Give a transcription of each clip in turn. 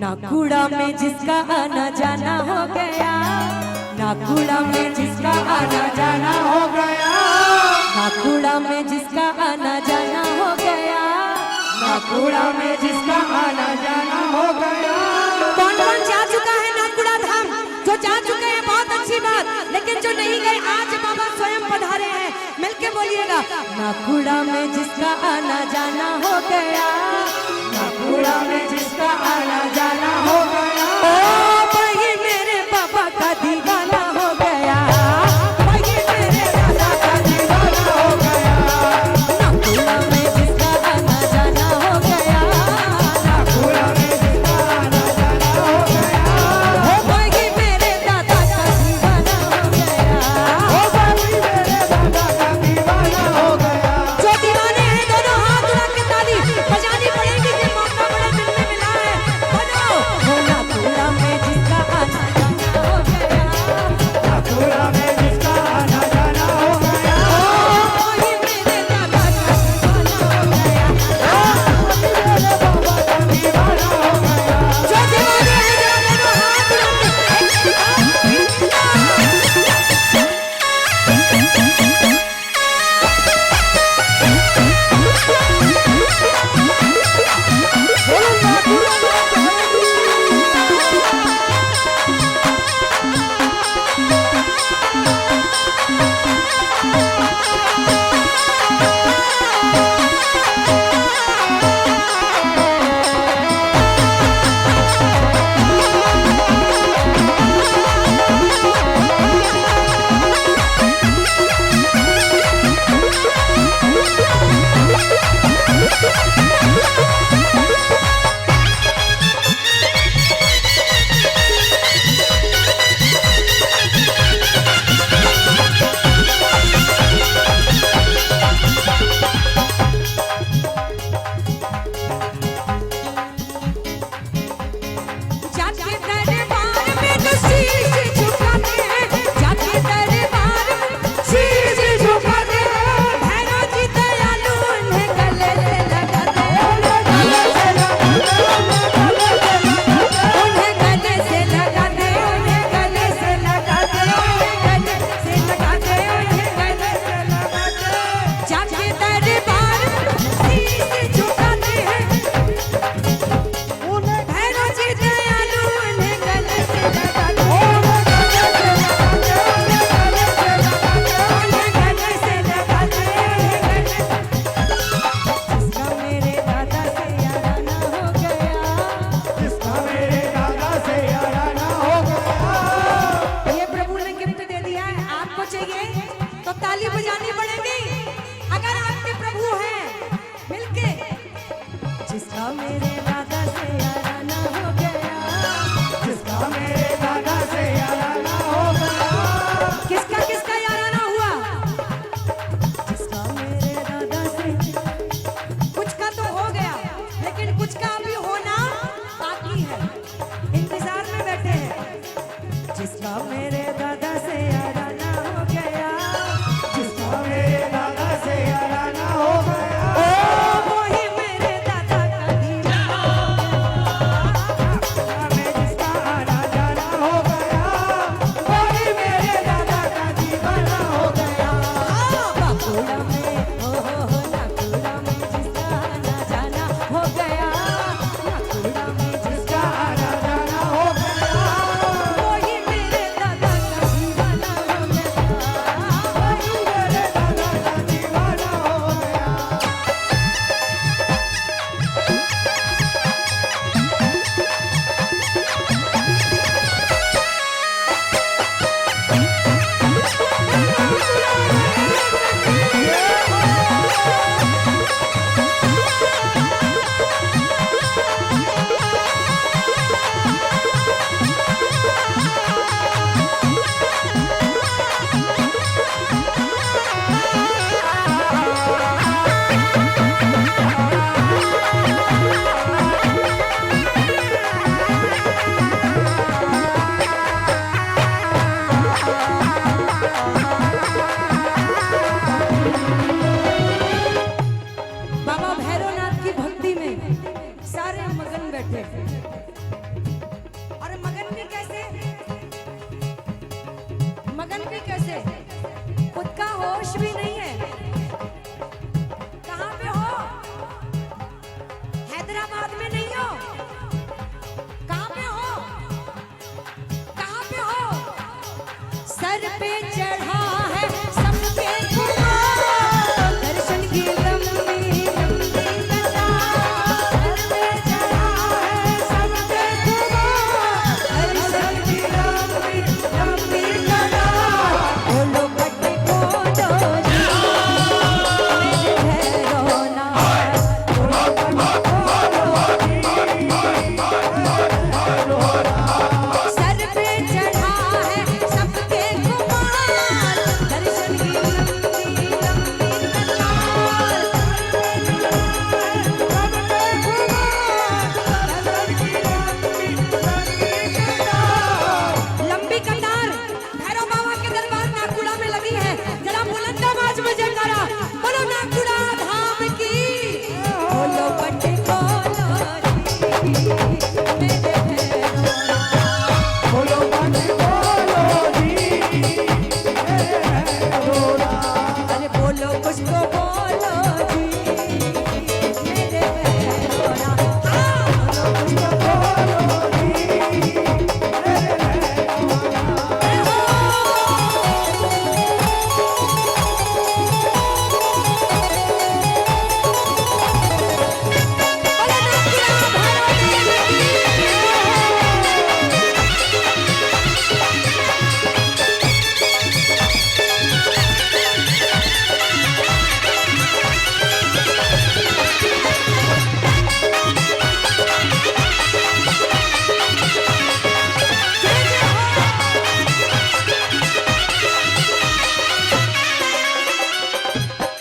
नाकुड़ा में जिसका आना जाना हो गया, नाकुड़ा में जिसका आना जाना हो गया, नाकुड़ा में जिसका आना जाना हो गया, नाकुड़ा में जिसका आना जाना हो गया। कौन कौन जा चुका है नाकुड़ा धाम? जो जा चुके हैं बहुत अच्छी बात, लेकिन जो नहीं गए आज बाबा स्वयं पधारे हैं, मिलके बोलिएगा। नाकुड़ा में जिसका आना जाना हो गया, नाकुड़ा में जिसका आना जाना हो गया, ओ भाई मेरे बाबा का दीवाना हो गया, भाई मेरे दादा का दीवाना हो गया। नाकुड़ा में जिसका आना जाना हो गया, नाकुड़ा में जिसका आना जाना हो गया, ओ भाई मेरे दादा का दीवाना हो गया, ओ भाई मेरे दादा का दीवाना हो गया। जो दीवाने हैं दोनों हाथ उठा के ताली बजानी पड़ेगी, ये मौका बड़ा दिल में मिला है। बजाओ पे चढ़ा है सबके खुमार, दर्शन की लंबी लंबी कतार। सर पे चढ़ा है सबके खुमार, दर्शन की लंबी लंबी कतार। बोलो भट्टे बोलो जी मेरे भैरव नाथ, बोलो भट्टे बोलो जी सर पे चढ़ा है सबके खुमार, दर्शन की लंबी लंबी कतार। लंबी कतार भैरव बाबा के दरबार नागपुरा में लगी है। जरा बुलंद आवाज में जयकारा बोलो नागपुरा धाम की। बोलो भट्टे बोलो जी मेरे भैरव नाथ, बोलो भट्टे बोलो जी अरे बोलो कुछ तो बोलो जी मेरे भैरव नाथ। बोलो कुछ तो बोलो जी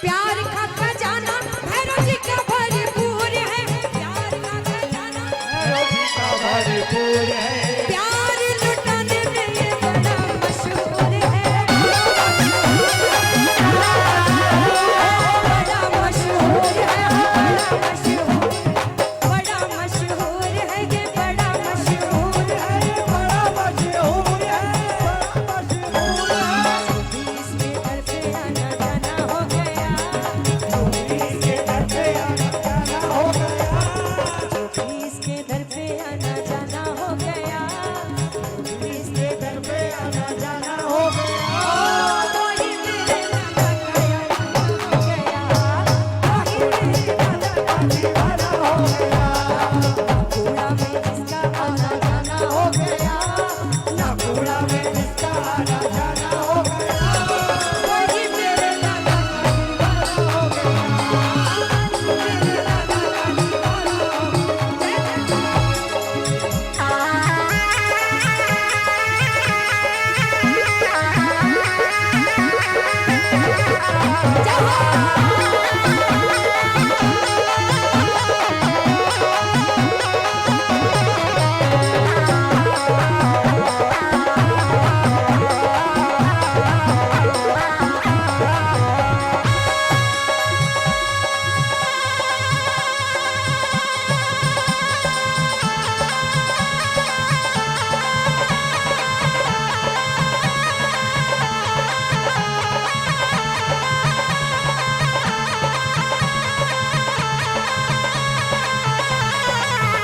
प्यार का खजाना भैरव जी का भरपूर है। प्यार का खजाना भरपूर है, प्यार लुटाने में ये बड़ा मशहूर है। बड़ा मशहूर है, बड़ा मशहूर है, ये बड़ा मशहूर है। बड़ा मशहूर है, बड़ा मशहूर है। इसके दर पे आना जाना हो गया, इसके दर पे आना जाना हो गया, इसके दर पे आना जाना हो गया। इसके दर पे आना जाना हो गया। वही मेरे नाना का दीवाना हो गया, वही मेरे नाना का दीवाना हो गया। नागपुरा में जिसका आना जाना हो गया, नागपुरा में जिसका आना जाना हो गया, वही मेरे नाना का दीवाना हो गया, मेरे नाना का दीवाना हो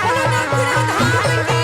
बोलो नागपुरा धाम की।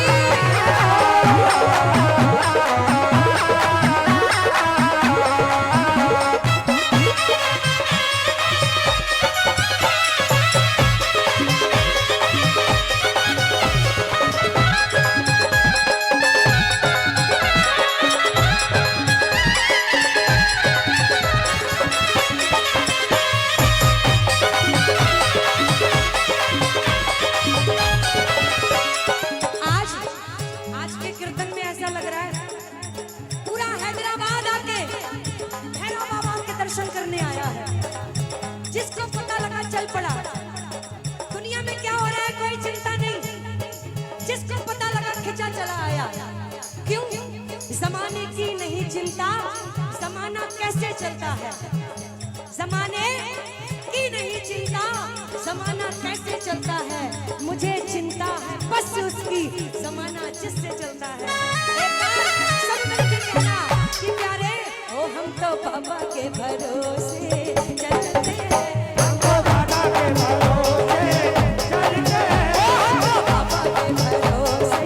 आज के कीर्तन में ऐसा लग रहा है पूरा हैदराबाद आके भैरव बाबा के दर्शन करने आया है। जिसको पता लगा चल पड़ा, दुनिया में क्या हो रहा है कोई चिंता नहीं। जिसको पता लगा खिंचा चला आया। क्यों? जमाने की नहीं चिंता, जमाना कैसे चलता है। जमाने की नहीं चिंता, जमाना कैसे चलता है। मुझे चिंता है बस उसकी, जमाना जिससे चलता है। एक बार सब मिलके कहना कि प्यारे ओ हम तो बाबा के भरोसे चलते हैं। हमको बाबा के भरोसे चलते हैं, ओ बाबा के भरोसे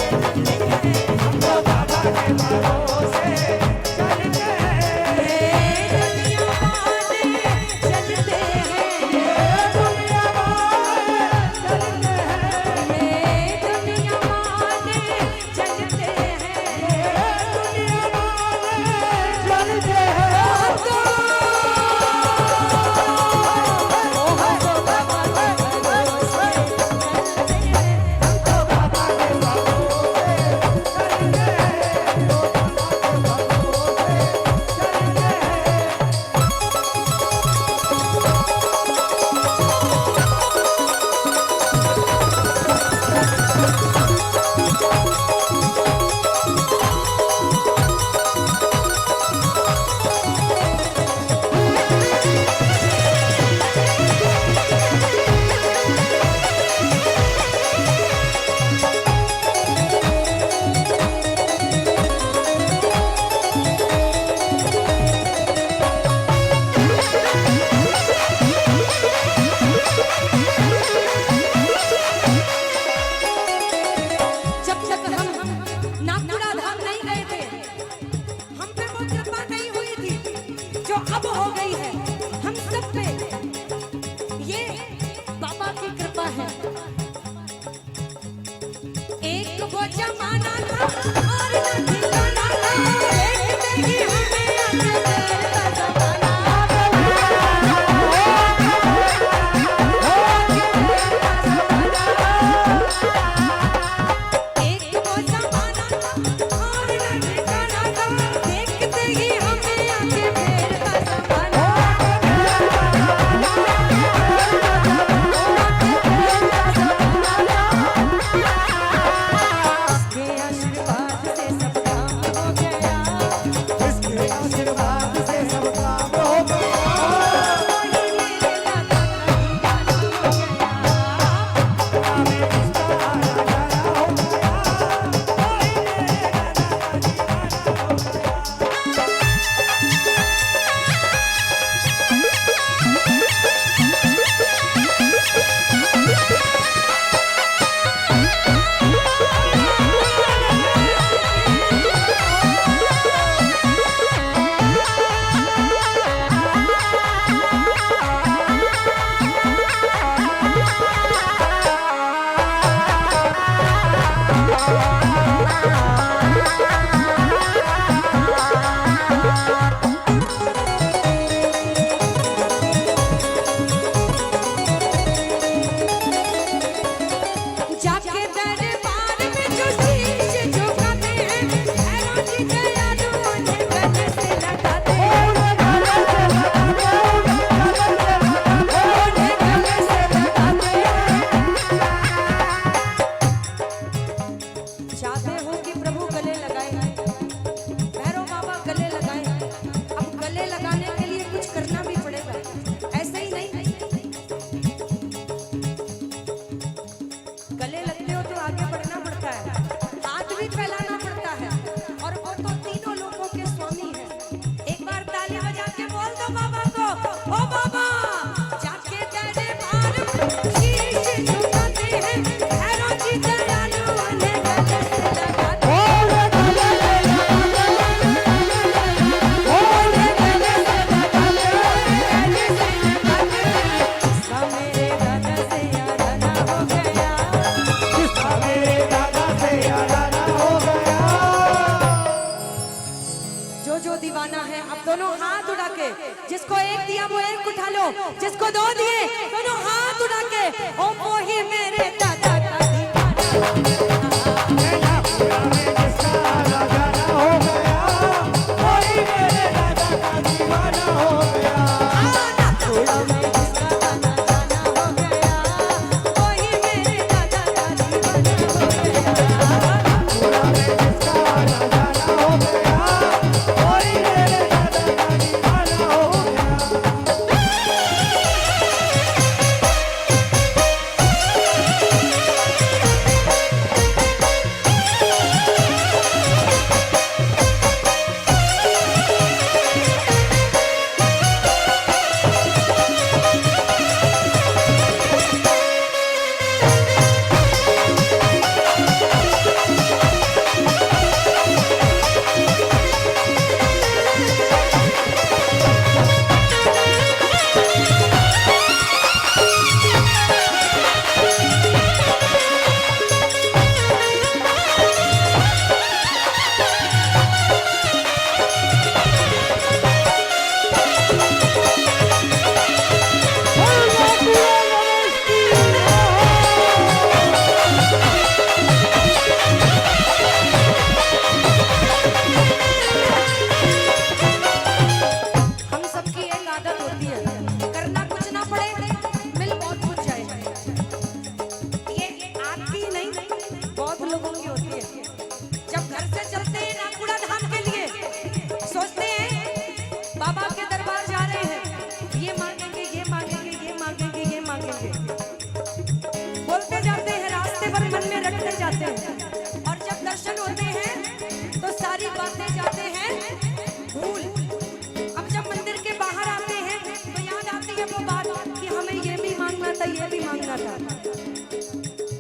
चलते हैं। हमको बाबा के भरोसे चलते एक वो जमाना था और न ठिकाना था, देखते ही हमें आगे तेर का जमाना। एक वो जमाना था और न ठिकाना था, देखते ही हमें आगे तेर का जमाना। इसके आशीर्वाद से सब काम हो गया, इसके आशीर्वाद से सब काम हो गया। वही मेरे दादा का दीवाना हो गया। हमें जिसका आना जाना हो गया, वही मेरे दादा का दीवाना हो गया। जाके दरबार में जो शीश झुकाते हैं, भैरव जी दयालु उन्हें गले से लगाते हैं। उन्हें गले से लगाते हैं। चाहते हो कि प्रभु गले लगाए, भैरव बाबा गले लगाए। अब गले लगाने के लिए कुछ करना भी पड़ेगा, ऐसे ही नहीं। गले लगते हो तो आगे बढ़ना पड़ता है, हाथ भी फैलाना पड़ता है, और वो तो तीनों लोगों के स्वामी हैं। एक बार ताली बजा के बोल दो बाबा को, ओ बाबा। जाके दरबार में शीश झुकाते हैं, भैरव जी दयालु उन्हें गले से लगाते हैं। उन्हें गले से लगाते हैं। इसका मेरे दादा से याराना हो गया, जिसका मेरे दादा से याराना हो गया। जो दीवाना है। अब दोनों हाथ उठा के, जिसको एक दिया वो एक उठा लो, जिसको दो दिए दोनों हाथ उठा के, ओ वही मेरे दादा का दीवाना। नाकुड़ा में जिसका आना जाना हो गया, वही मेरे दादा का दीवाना हो गया। नाकुड़ा में जिसका आना जाना हो गया, वही मेरे दादा का दीवाना हो गया। नाकुड़ा में जिसका आना जाना हो गया, वही मेरे दादा का दीवाना हो गया।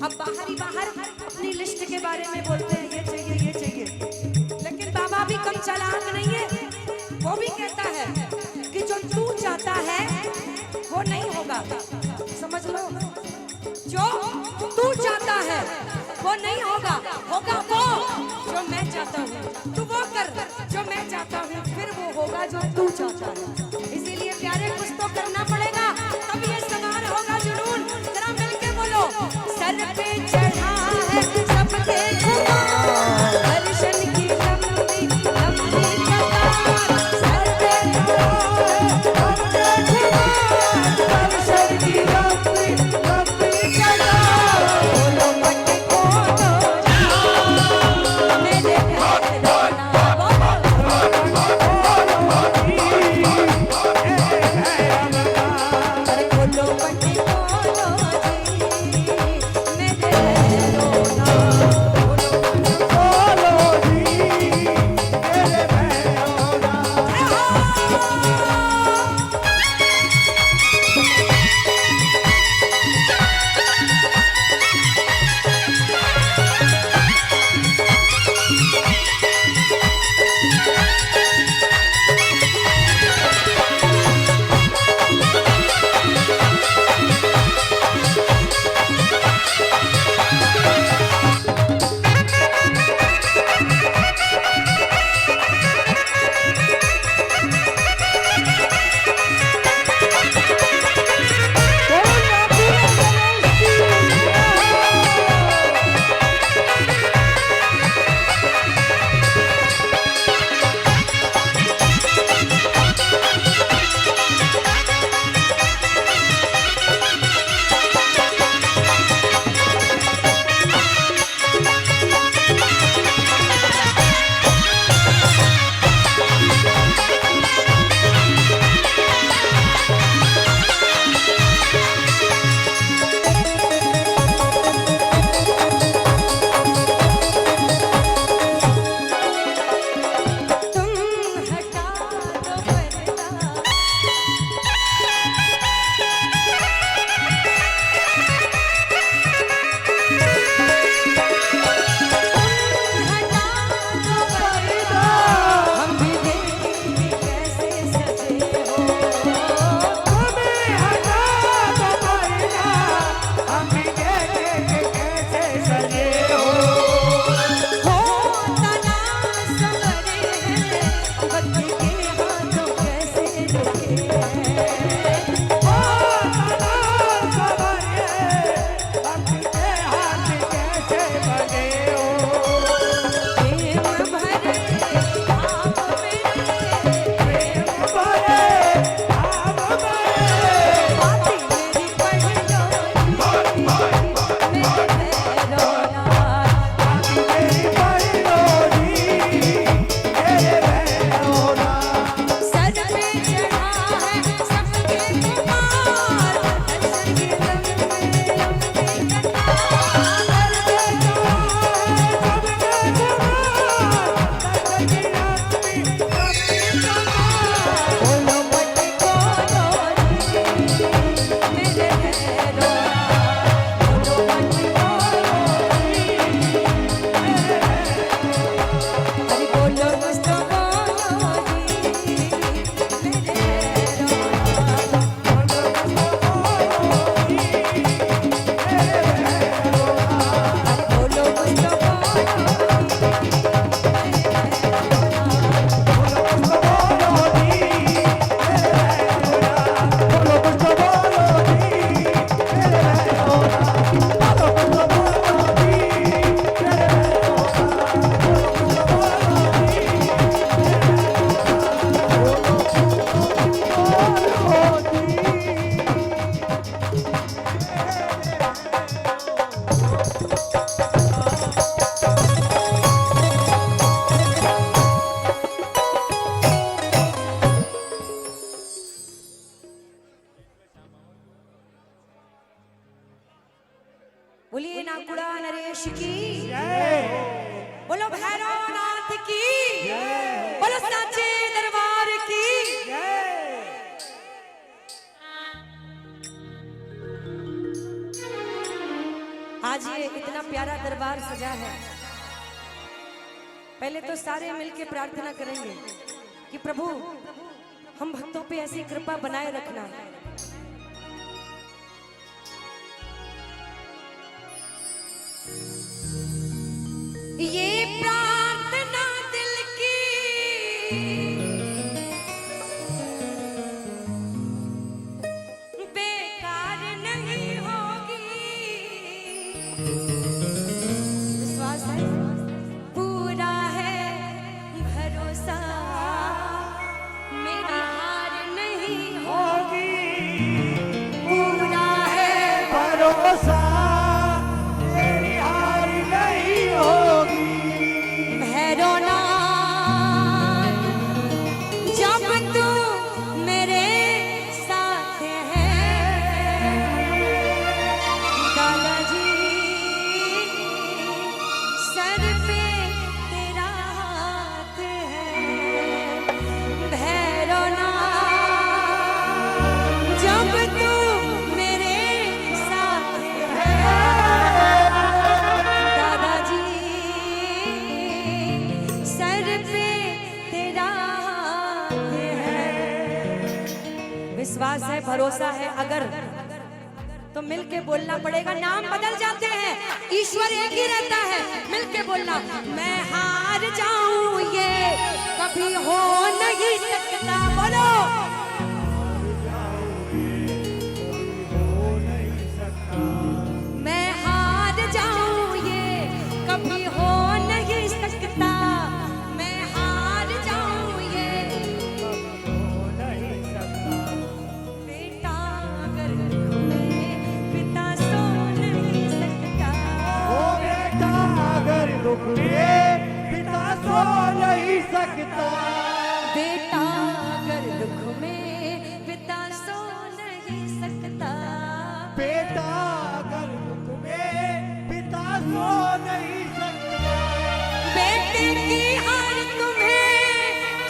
अब बाहर अपनी लिस्ट के बारे में बोलते हैं, ये चाहिए, लेकिन बाबा भी कम चालाक नहीं है। वो भी कहता है कि जो तू चाहता है वो नहीं होगा, समझ लो। जो तू चाहता है वो नहीं होगा, होगा वो जो मैं चाहता हूँ। तू वो कर जो मैं चाहता हूँ, फिर वो होगा जो तू चाहता है। इसीलिए प्यारे कुछ तो करना पड़ेगा, तब ये सवार होगा जुनून। जरा मिलके बोलो, सर पे चढ़ा है सबके खुमार, दर्शन की लंबी लंबी कतार। सर पे चढ़ा है सबके खुमार, दर्शन की लंबी लंबी कतार। बोलो मत बोलो मेरे भैरव ना बोलो। अरे बोलो मत बोलो जी मेरे भैरव ना बोलो। बोलिए नाकुड़ा नरेश की, बोलो भैरवनाथ की, बोलो साचे दरबार की। आज ये इतना प्यारा दरबार सजा है। पहले तो सारे मिलके प्रार्थना करेंगे कि प्रभु हम भक्तों पे ऐसी कृपा बनाए रखना। ये प्रार्थना दिल की बेकार नहीं होगी। विश्वास है, पूरा है भरोसा, मेरी हार नहीं होगी। पूरा है भरोसा मेरी हार नहीं होगी। भैरवनाथ जब तू मेरे साथ है, दादाजी सर पे तेरा हाथ है। भैरवनाथ जब तू मेरे साथ है, दादाजी सर पे तेरा हाथ है। विश्वास है, भरोसा है, अगर तो मिलके बोलना पड़ेगा। नाम बदल जाते हैं, ईश्वर एक ही रहता है। मिलके बोलना, मैं हार जाऊं ये कभी हो नहीं सकता। बोलो, मैं हार जाऊं ये कभी हो नहीं सकता। मैं हार जाऊं ये बेटा अगर तुम्हें पिता सो नहीं सकता। ओ बेटा अगर दुख में पिता सो नहीं सकता। बेटा अगर दुख में पिता सो नहीं सकता। बेटा अगर दुख में पिता सो नहीं सकता। बेटे की हार तुम्हें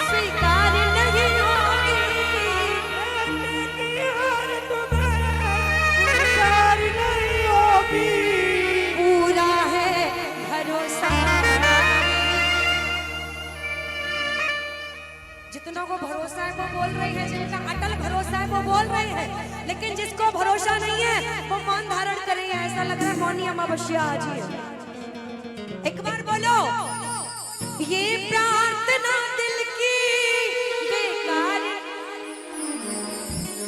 स्वीकार नहीं होगी। बेटे की हार तुम्हें स्वीकार नहीं होगी। पूरा है भरोसा। जितनों को भरोसा है वो बोल रहे हैं, जिनका अटल भरोसा है वो बोल रहे हैं, लेकिन जिसको भरोसा नहीं है वो मौन धारण करे। ऐसा लग रहा है मौनी अमावस्या आज ही है। एक बार बोलो, ये प्रार्थना दिल की बेकार,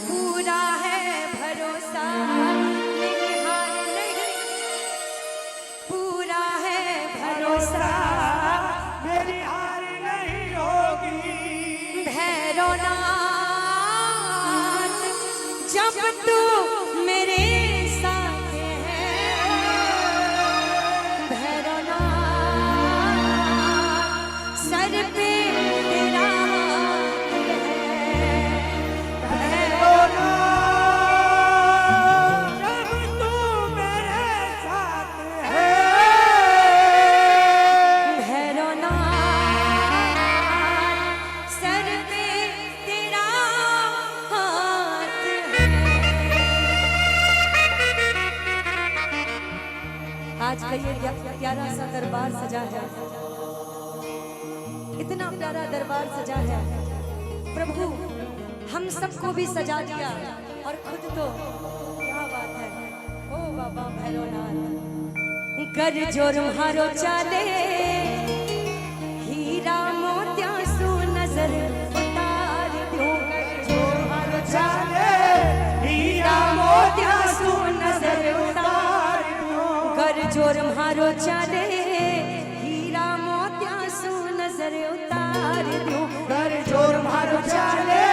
पूरा है भरोसा, मेरी हार नहीं। पूरा है भरोसा, मेरी हार नहीं होगी। भैरवनाथ जब तू मेरे साथ है। भैरवनाथ सर पे तेरा हाथ है। भैरवनाथ जब तू मेरे साथ है। भैरवनाथ सर पे तेरा हाथ है। आज का ये प्यारा सा दरबार सजा है, इतना प्यारा दरबार सजा है। प्रभु हम सबको भी सजा दिया और खुद तो क्या बात है। ओ बाबा भैरवनाथ कर जोर मारो चाले, हीरा मोतिया सु नजर उतार दूं। कर जोर मारो चाले, हीरा मोतिया सु नजर उतार दूं। कर जोर मारो चाले, हीरा मोतिया सु नजर उतार दूं। कर जोर मारो चाले,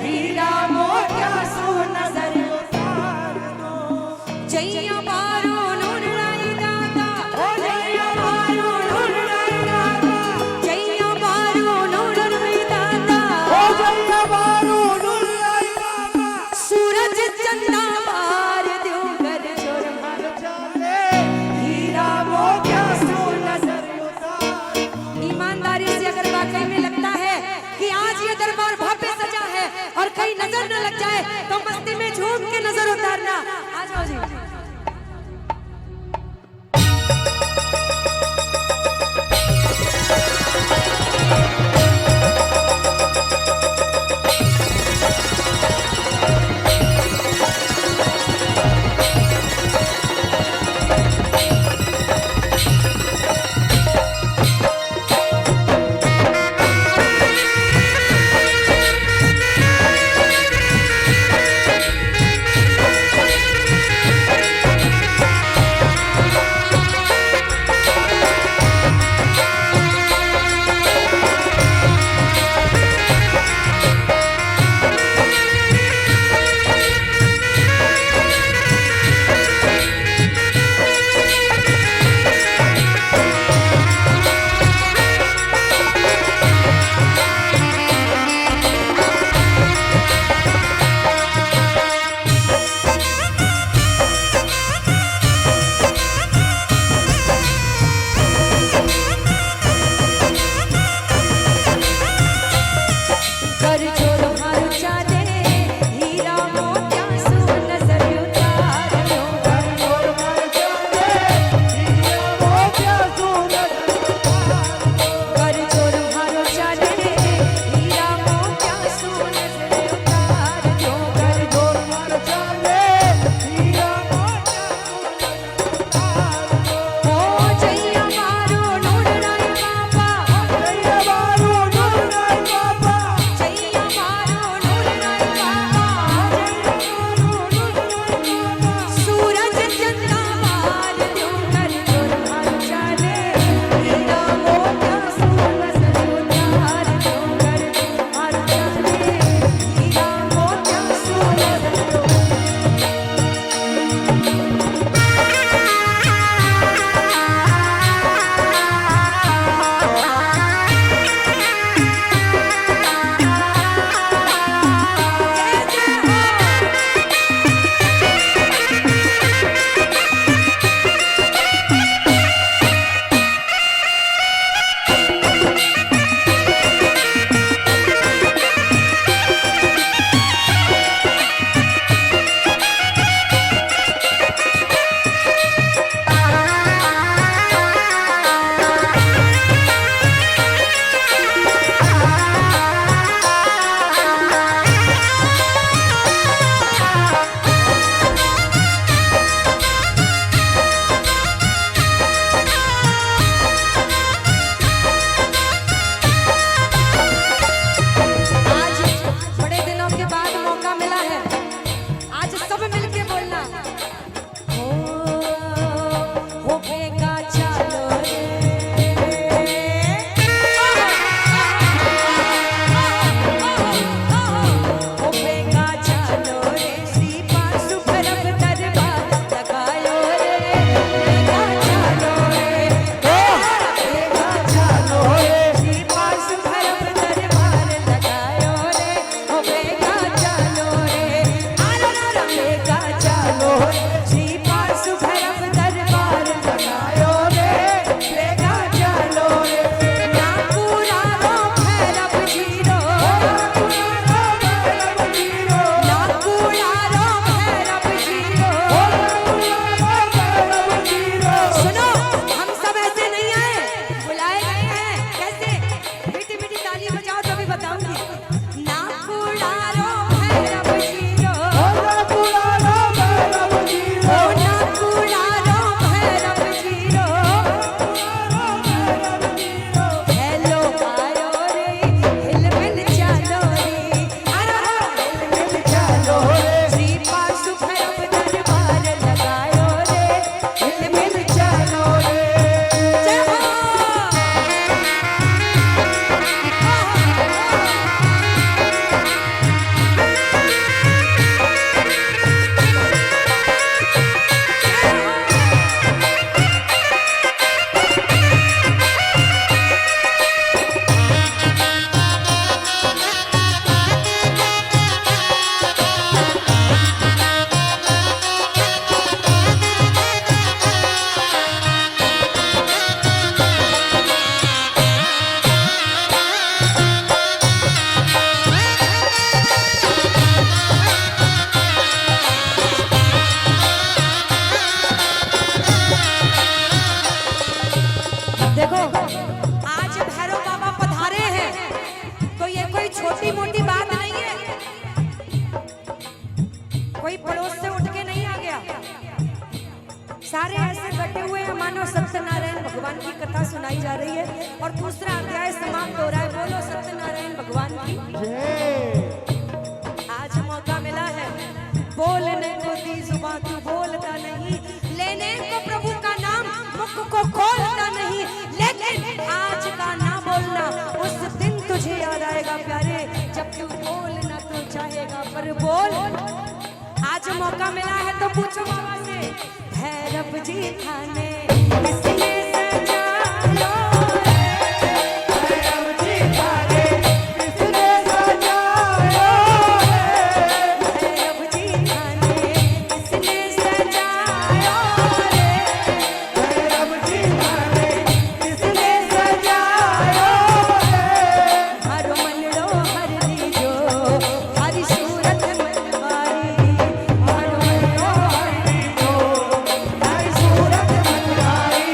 हीरा मोतिया सु नजर उतार दूं। जैया बारो नूर लाई दाता, ओ जैया बारो नूर लाई दाता। जैया बारो नूर लाई दाता, ओ जैया बारो नूर लाई दाता। सूरज चंदा बार दूं। कर जोर मारो चाले हीरा मोतिया देखो आज भैरव बाबा पधारे हैं तो ये कोई छोटी मोटी बात नहीं है, कोई पड़ोस से उठ के नहीं आ गया। सारे ऐसे बैठे हुए हैं मानो सत्यनारायण भगवान की कथा सुनाई जा रही है और दूसरा अध्याय समाप्त हो रहा है। बोलो सत्यनारायण भगवान की जय। आज मौका मिला है, बोलने को दी जुबान तू बोलता नहीं, लेने को प्रभु का नाम मुख को खोलता नहीं, लेकिन आज का ना बोलना उस दिन तुझे याद आएगा प्यारे, जब तू बोलना तो चाहेगा पर बोल। आज मौका मिला है तो पूछो बाबा से, भैरव जी थाने किसने सजाया रे? भैरव जी थाने किसने सजाया रे? भैरव जी थाने किसने सजाया रे? भैरव जी थाने किसने सजाया रे? हर मनड़ो हर लीजो हरी सूरत मनवारी, हर मनड़ो हर लीजो हर सूरत मनवारी,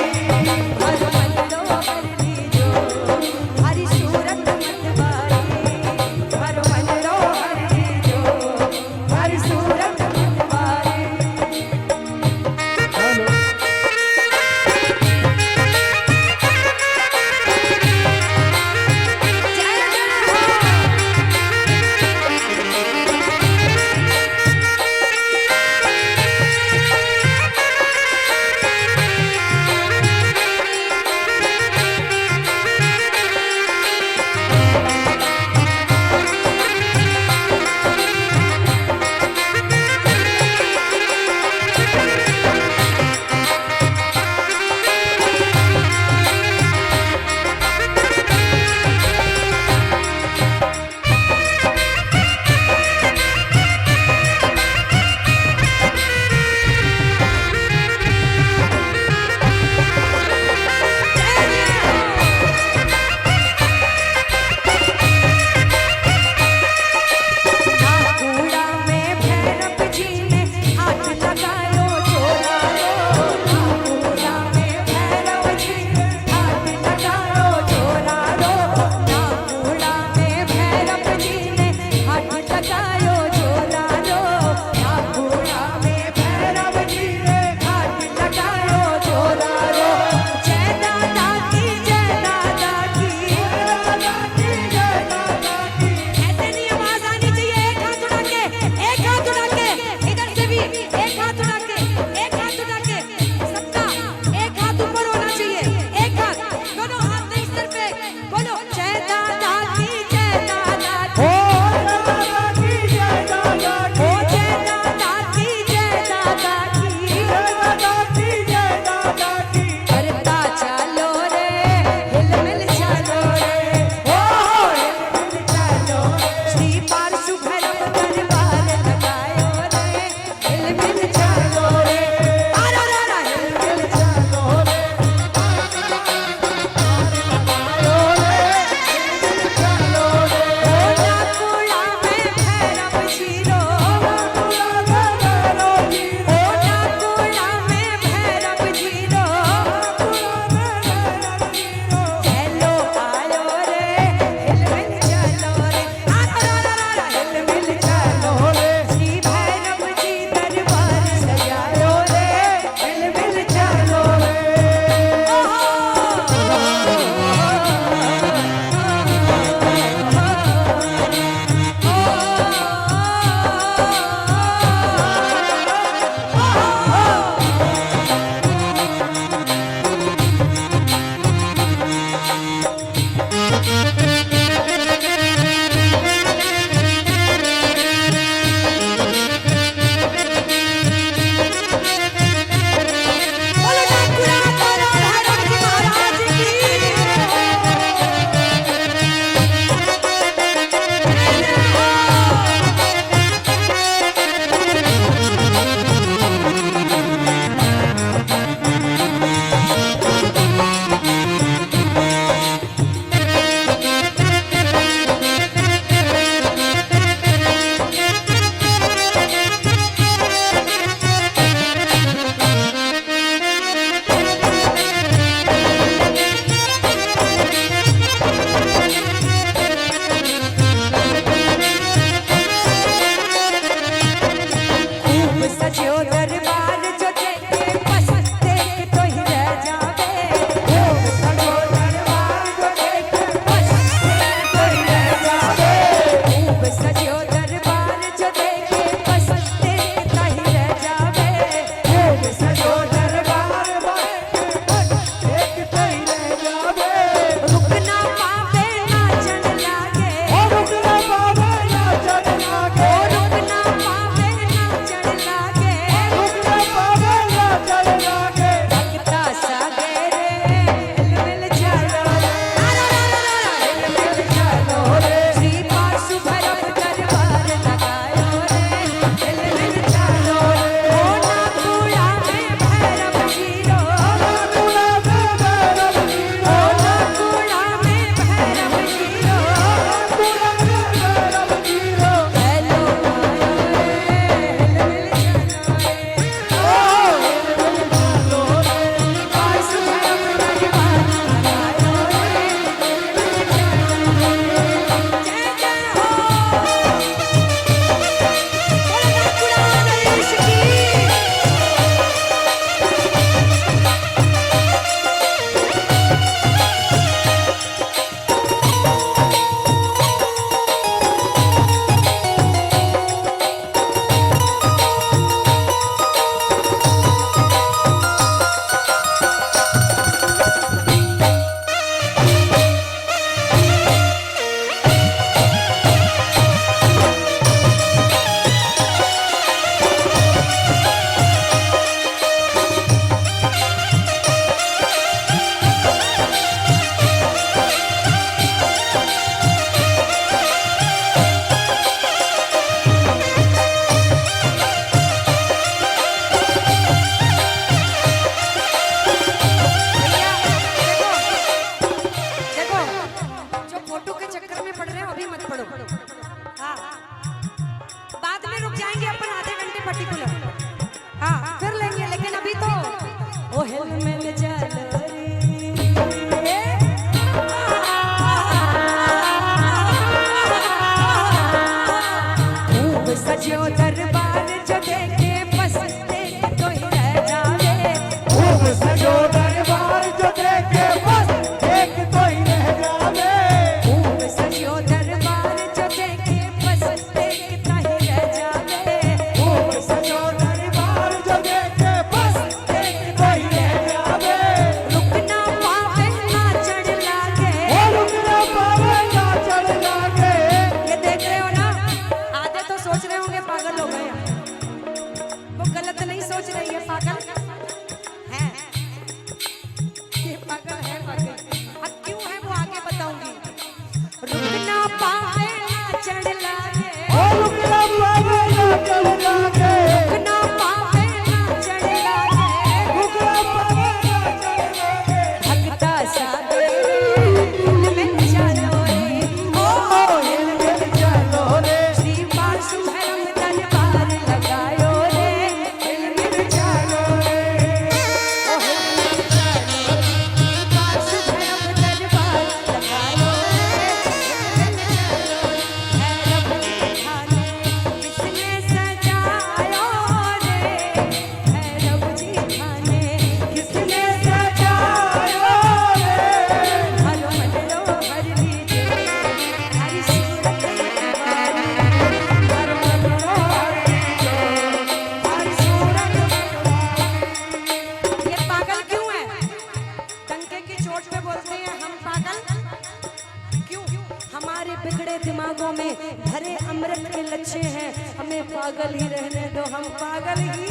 हमारे दिमागों में भरे अमृत के लच्छे हैं, हमें पागल ही रहने दो, हम पागल ही।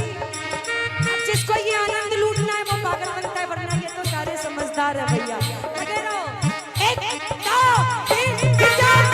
अब जिसको ये आनंद लूटना है वो पागल बनता है, वरना ये तो सारे समझदार है भैया। लगे रहो, 1 2 3 4।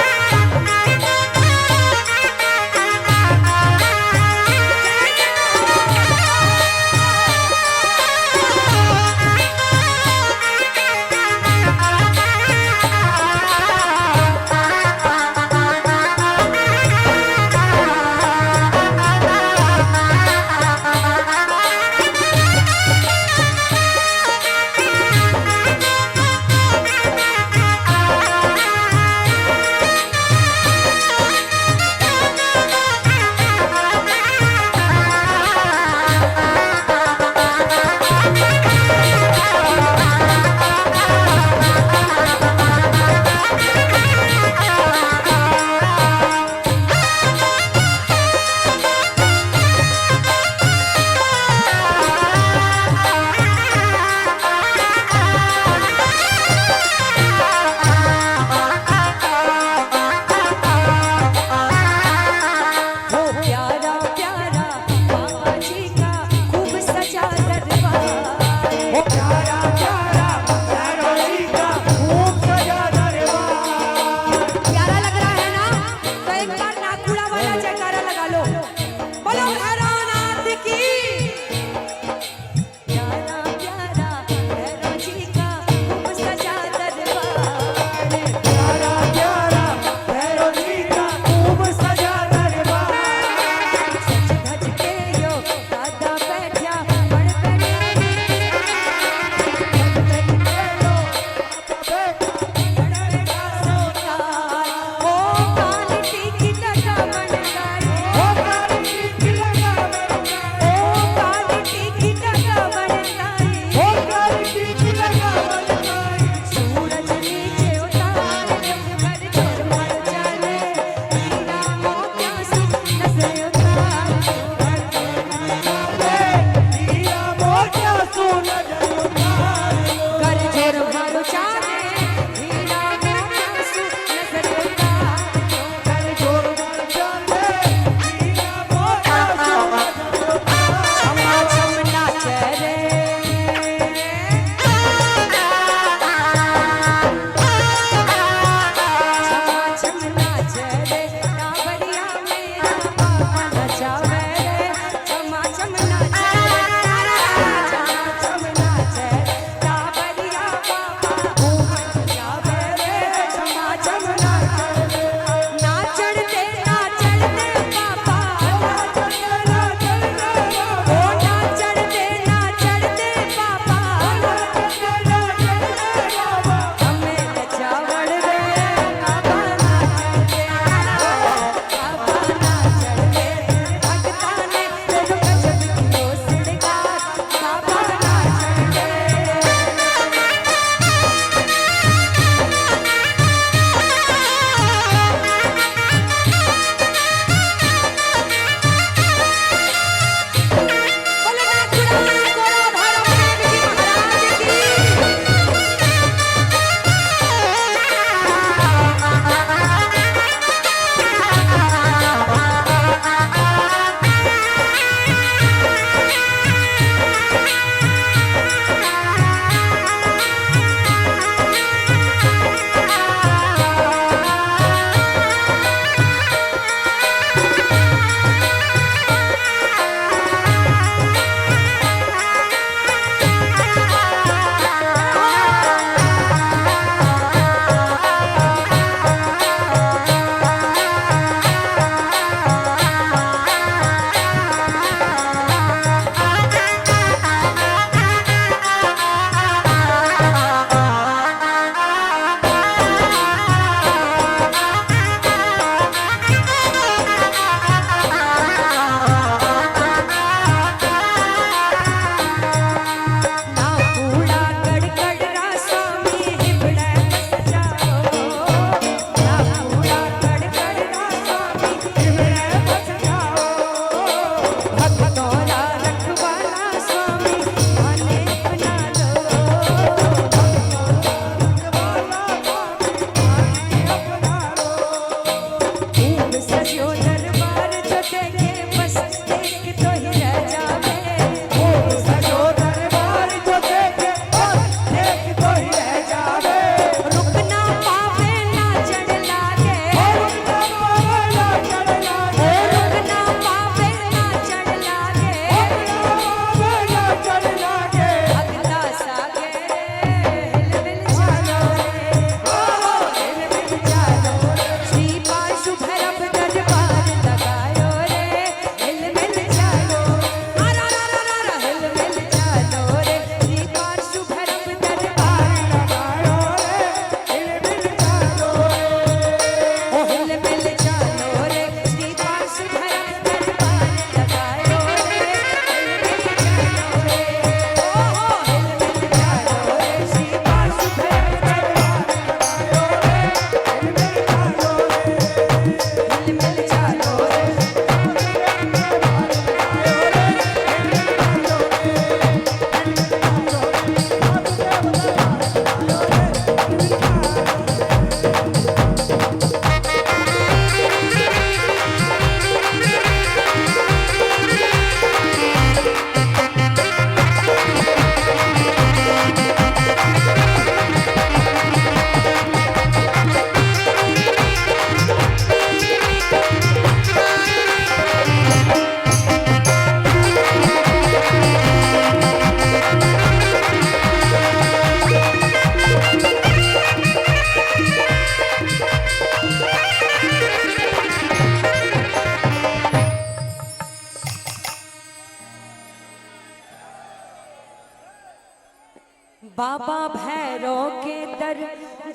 बाबा भैरव के दर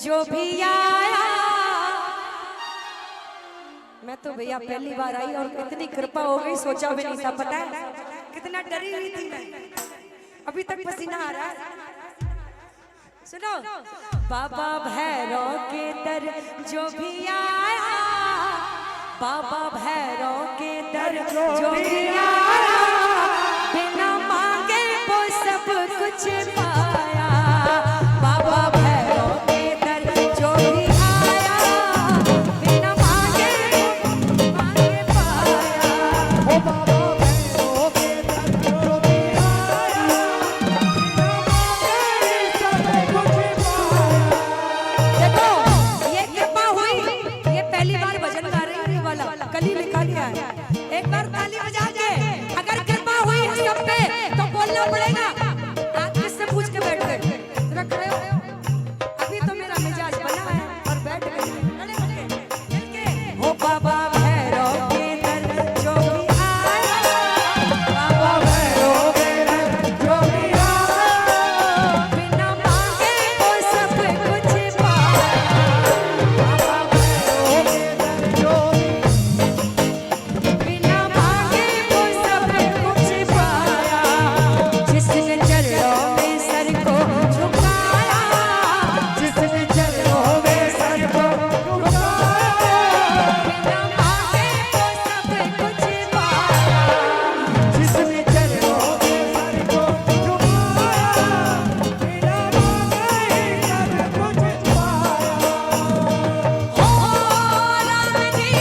जो भी आया, मैं तो भैया पहली बार आई और इतनी कृपा हो गई, सोचा भी नहीं था। पता है कितना डरी हुई थी मैं, अभी तक पसीना आ रहा है। सुनो, बाबा भैरव के दर जो भी आया, बाबा भैरव के दर जो भी आया, बिना मांगे वो सब कुछ पाया। बाबा भैरव के दर जो भी आया, बिना मांगे पाया। ओ बाबा भैरव के दर जो भी आया, बिना मांगे सब कुछ पाया। देखो ये कृपा हुई, ये पहली बार भजन गा रही हूँ ये वाला, कल ही लिखा गया है। एक बार ताली बजा के अगर कृपा हुई है सब पे तो बोलना पड़ेगा। आप किससे पूछ के बैठ गए? रख रहे हो? अभी तो मेरा मिजाज बना है और बैठ गए खड़े होके मिल के। ओ बाबा भैरव के दर जो भी आया, बाबा भैरव के दर जो भी आया, बिना मांगे वो सब कुछ पाया। बाबा भैरव के दर जो बिना मांगे वो सब कुछ पाया। जिसने चरणों में सर को झुकाया, जिसने चरणों में सर को झुकाया, बिना मांगे वो सब कुछ पाया। जिसने चरणों में सर को झुकाया, बिना मांगे सब कुछ पाया। ओ राम जी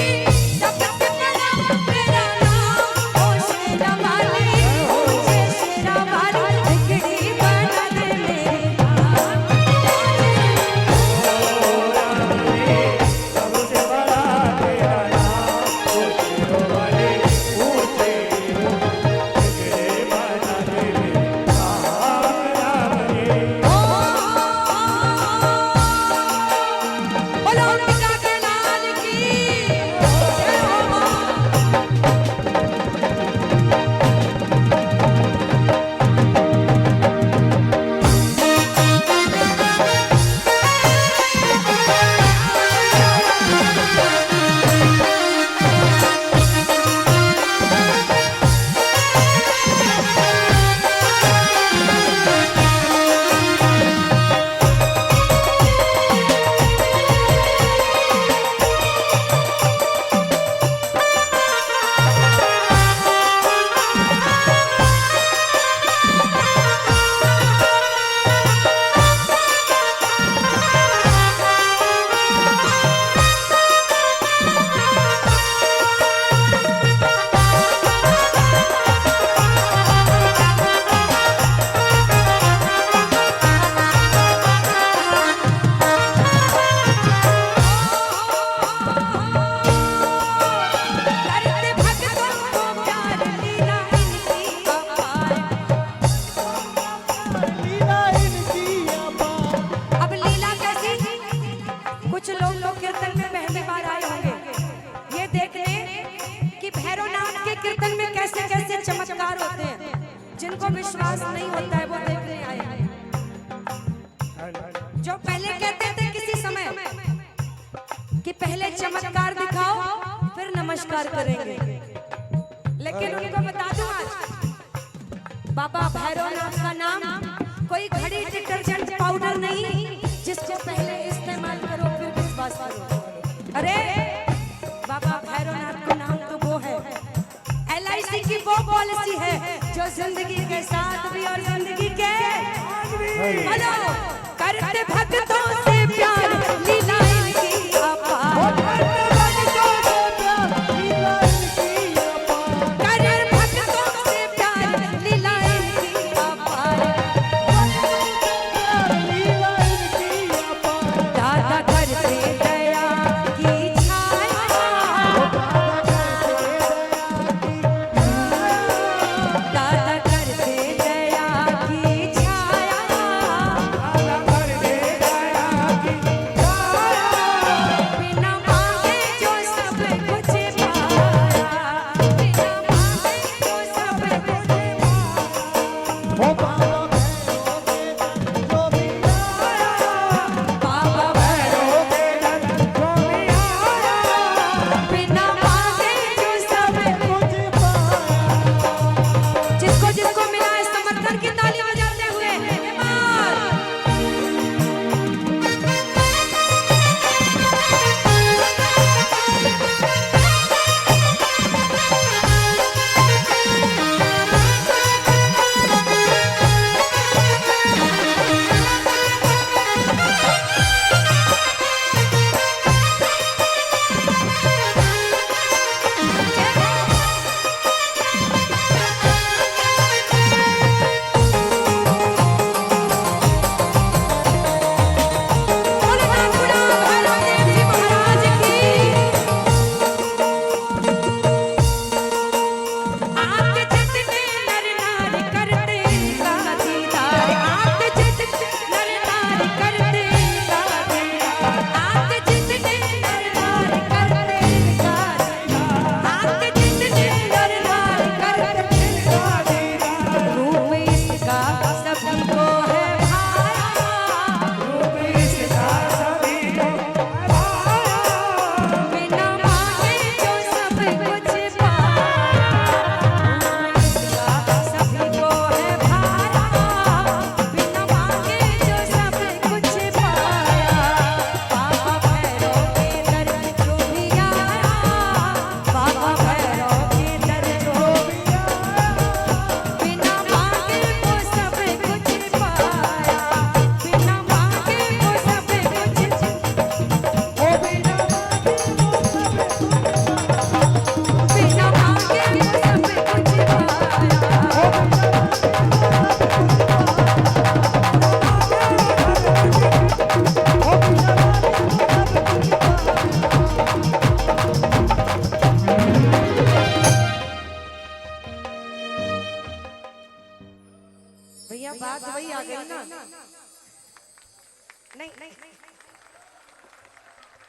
जपत बड़ा मेरा नाम, ओ शेरा वाली, ऊंचे शेरा वाली, बिगड़ी बना दे मेरी माँ। सबसे बड़ा तेरा नाम, ऊंचे वाले ऊंचे बिगड़े बना दे मेरे राम रे। बोलो पिता के लाल की जय हो माँ। करते भक्तों को प्यार, लीला इनकी अपार। लीला इनकी अपार। अब लीला कैसी? कुछ लोग कीर्तन में पहली बार आए होंगे, ये देखने कि भैरवनाथ के कीर्तन में कैसे कैसे चमत्कार होते हैं। जिनको विश्वास नहीं होता है वो देखने आए हैं। जो पहले कहते थे किसी समय कि पहले चमत्कार दिखाओ फिर नमस्कार करेंगे, लेकिन उनको बता दूं आज बाबा भैरवनाथ का नाम कोई घड़ी डिटर्जेंट पाउडर नहीं जिसको पहले इस्तेमाल करो फिर विश्वास करो। अरे बाबा भैरवनाथ का नाम तो वो है, LIC की वो पॉलिसी है जो जिंदगी के साथ भी और जिंदगी के। हेलो, करते भक्तों से प्यार,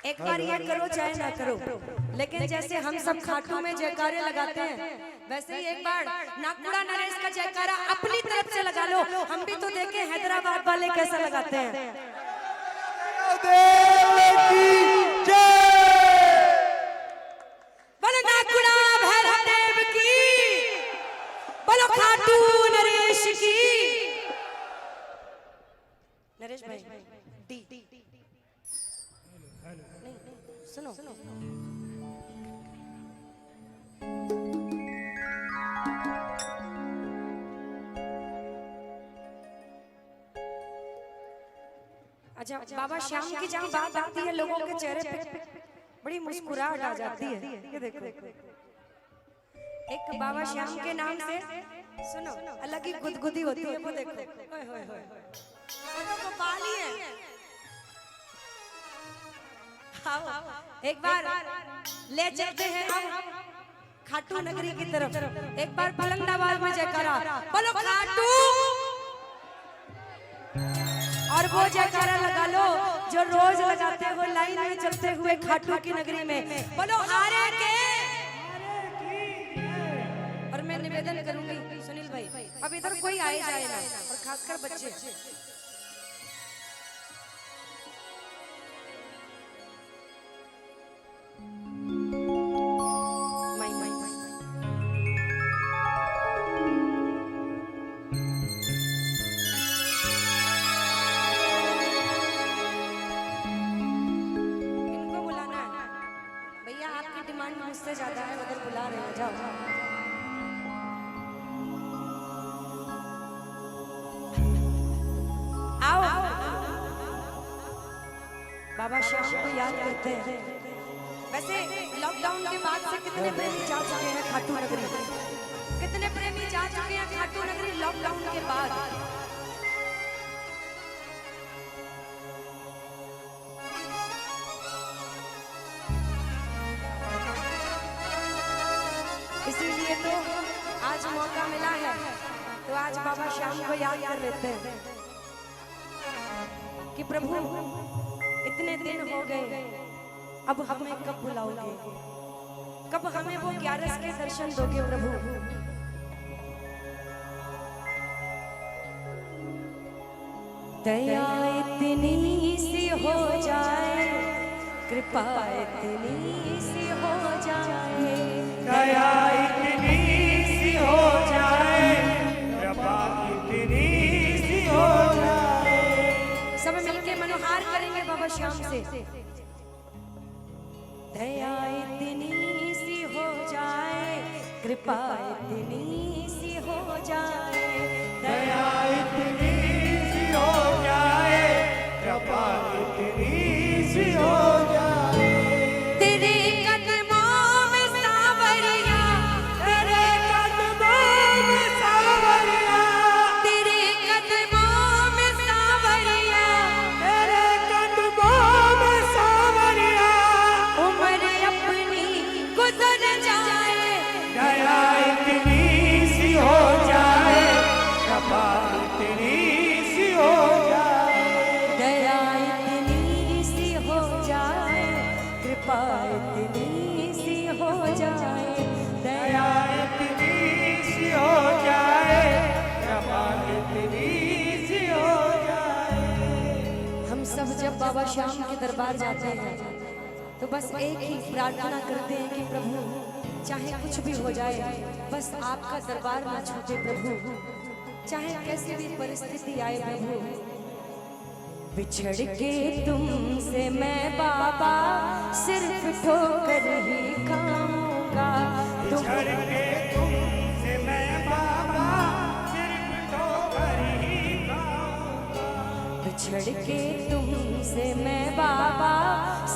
एक बार ये करो चाहे ना करो, लेकिन जैसे हम सब खाटू में जयकारे लगाते हैं वैसे ही एक बार नागपुरा नरेश का जयकारा अपनी तरफ से लगा लो। हम भी तो देखें हैदराबाद वाले कैसा लगाते हैं। बोलो नागपुरा भैरव देव की, बोलो खाटू नरेश की। नरेश भाई डी सुनो अच्छा, बाबा श्याम की जहाँ बात आती है लोगों के चेहरे पे बड़ी मुस्कुराहट आ जाती है। ये देखो एक बाबा श्याम के नाम से सुनो अलग ही गुदगुदी होती है। वो देखो ओए होए होए तो बाली है। एक बार ले चलते हैं हम खाटू नगरी की तरफ। एक बार पलंगनाबाद में जयकारा बोलो खाटू, और वो जयकारा लगा लो जो रोज लगाते हुए लाइन में चलते हुए खाटू की नगरी में। बोलो हारे के। और मैं निवेदन करूंगी सुनील भाई, अब इधर कोई आए जाए ना, और खासकर बच्चे। मुझसे ज्यादा है, उधर बुला रहे हैं, जाओ। आओ बाबा श्याम को याद करते हैं। वैसे लॉकडाउन के बाद से कितने प्रेमी जा चुके हैं खाटू नगरी, कितने प्रेमी जा चुके हैं खाटू नगरी लॉकडाउन के बाद। इसीलिए तो आज मौका मिला है, तो आज बाबा श्याम को याद कर लेते हैं कि प्रभु इतने दिन हो गए, अब हमें कब बुलाओगे, कब हमें वो 11 के दर्शन दोगे प्रभु। दया इतनी सी हो जाए, कृपा इतनी सी हो जाए, दया इतनी सी हो जाए, कृपा इतनी सी हो जाए। सब मिलके मनोहार करेंगे बाबा श्याम से। दया इतनी सी हो जाए, कृपा इतनी सी हो जाए, दया इतनी सी हो जाए, कृपा इतनी सी हो जाए। तेरे कदमों में सावरिया, तेरे कदमों में सावरिया, तेरे कदमों में सावरिया, तेरे कदमों में सावरिया, उम्र अपनी गुजर जाए, दया इतनी सी हो जाए, कृपा इतनी सी हो जाए। दया इतनी सी हो जाए, कृपा इतनी सी हो जाए, दया इतनी सी हो जाए, कृपा इतनी सी हो जाए। हम सब जब बाबा श्याम के दरबार जाते हैं तो बस एक ही प्रार्थना करते हैं कि प्रभु चाहे कुछ भी हो जाए, बस आपका दरबार ना छूटे प्रभु, चाहे कैसी भी परिस्थिति आए प्रभु। बिछड़ के तुमसे मैं बाबा सिर्फ ठोकर ही खाऊंगा, बिछड़ के तुमसे मैं बाबा सिर्फ ठोकर ही खाऊंगा। बिछड़ के तुमसे मैं बाबा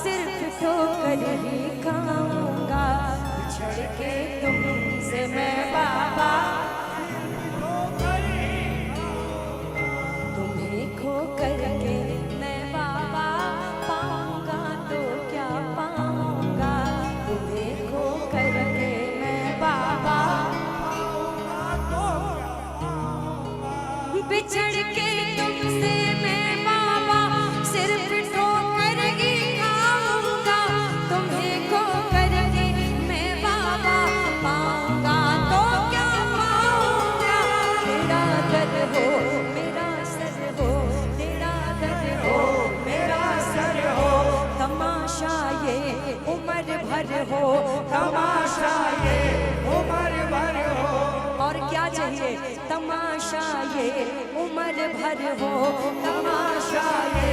सिर्फ ठोकर ही खाऊंगा, बिछड़ के तुमसे मैं बाबा तुम्हें खो करके मैं बाबा पाऊंगा तो क्या पाऊंगा, तुम्हें खो करके मैं बाबा बिछड़ के तुमसे मैं बाबा सिर्फ ठोकर ही खाऊंगा, हो, तमाशा ये उम्र भर हो, और क्या चाहिए? तमाशा ये उम्र भर हो, तमाशा ये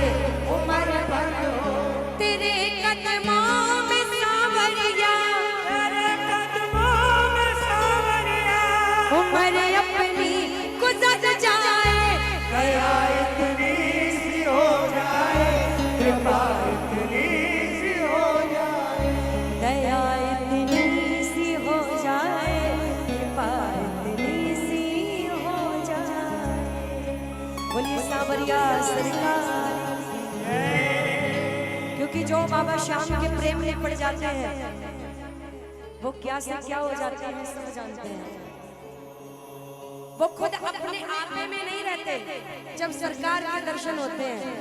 उम्र भर हो। तेरे कदमों में सांवरिया, तेरे कदमों में सांवरिया, उम्र अपनी गुजर जाए, दया इतनी सी हो जाए, कृपा इतनी सी हो जाए, दया इतनी सी हो जाए, कृपा इतनी सी हो जाए। बोलिए सांवरिया सरकार। क्योंकि जो बाबा श्याम के प्रेम में पड़ जाते हैं वो क्या से क्या हो जाते हैं सब जानते हैं। वो खुद अपने आपे में नहीं रहते जब सरकार के दर्शन होते हैं।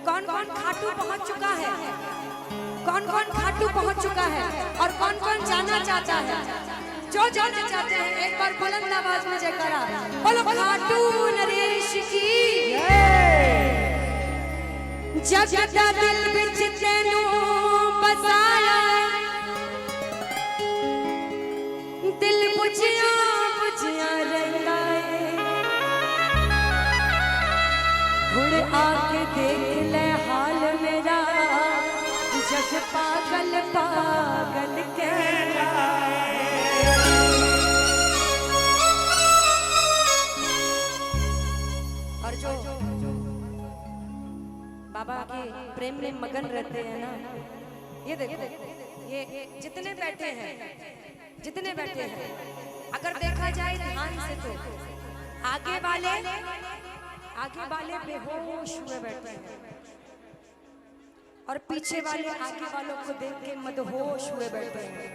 कौन कौन खाटू पहुंच चुका है, कौन कौन खाटू पहुंच चुका है और कौन कौन जाना चाहता है? जो जाना चाहते हैं एक बार बुलंद आवाज में जयकारा बोलो खाटू नरेश की। जगदा दिल विच तैनू बसाया, दिल बुझिया बुझिया रहिंदा है। हुण आके देख ले हाल मेरा, जग पागल पागल कहता है। और जो बाबा के प्रेम में मगन रहते हैं ना, ये देखो ये जितने बैठे हैं, जितने बैठे हैं, अगर देखा जाए ध्यान से तो आगे वाले बेहोश हुए बैठे हैं और पीछे वाले आगे वालों को देख के मदहोश हुए बैठे हैं।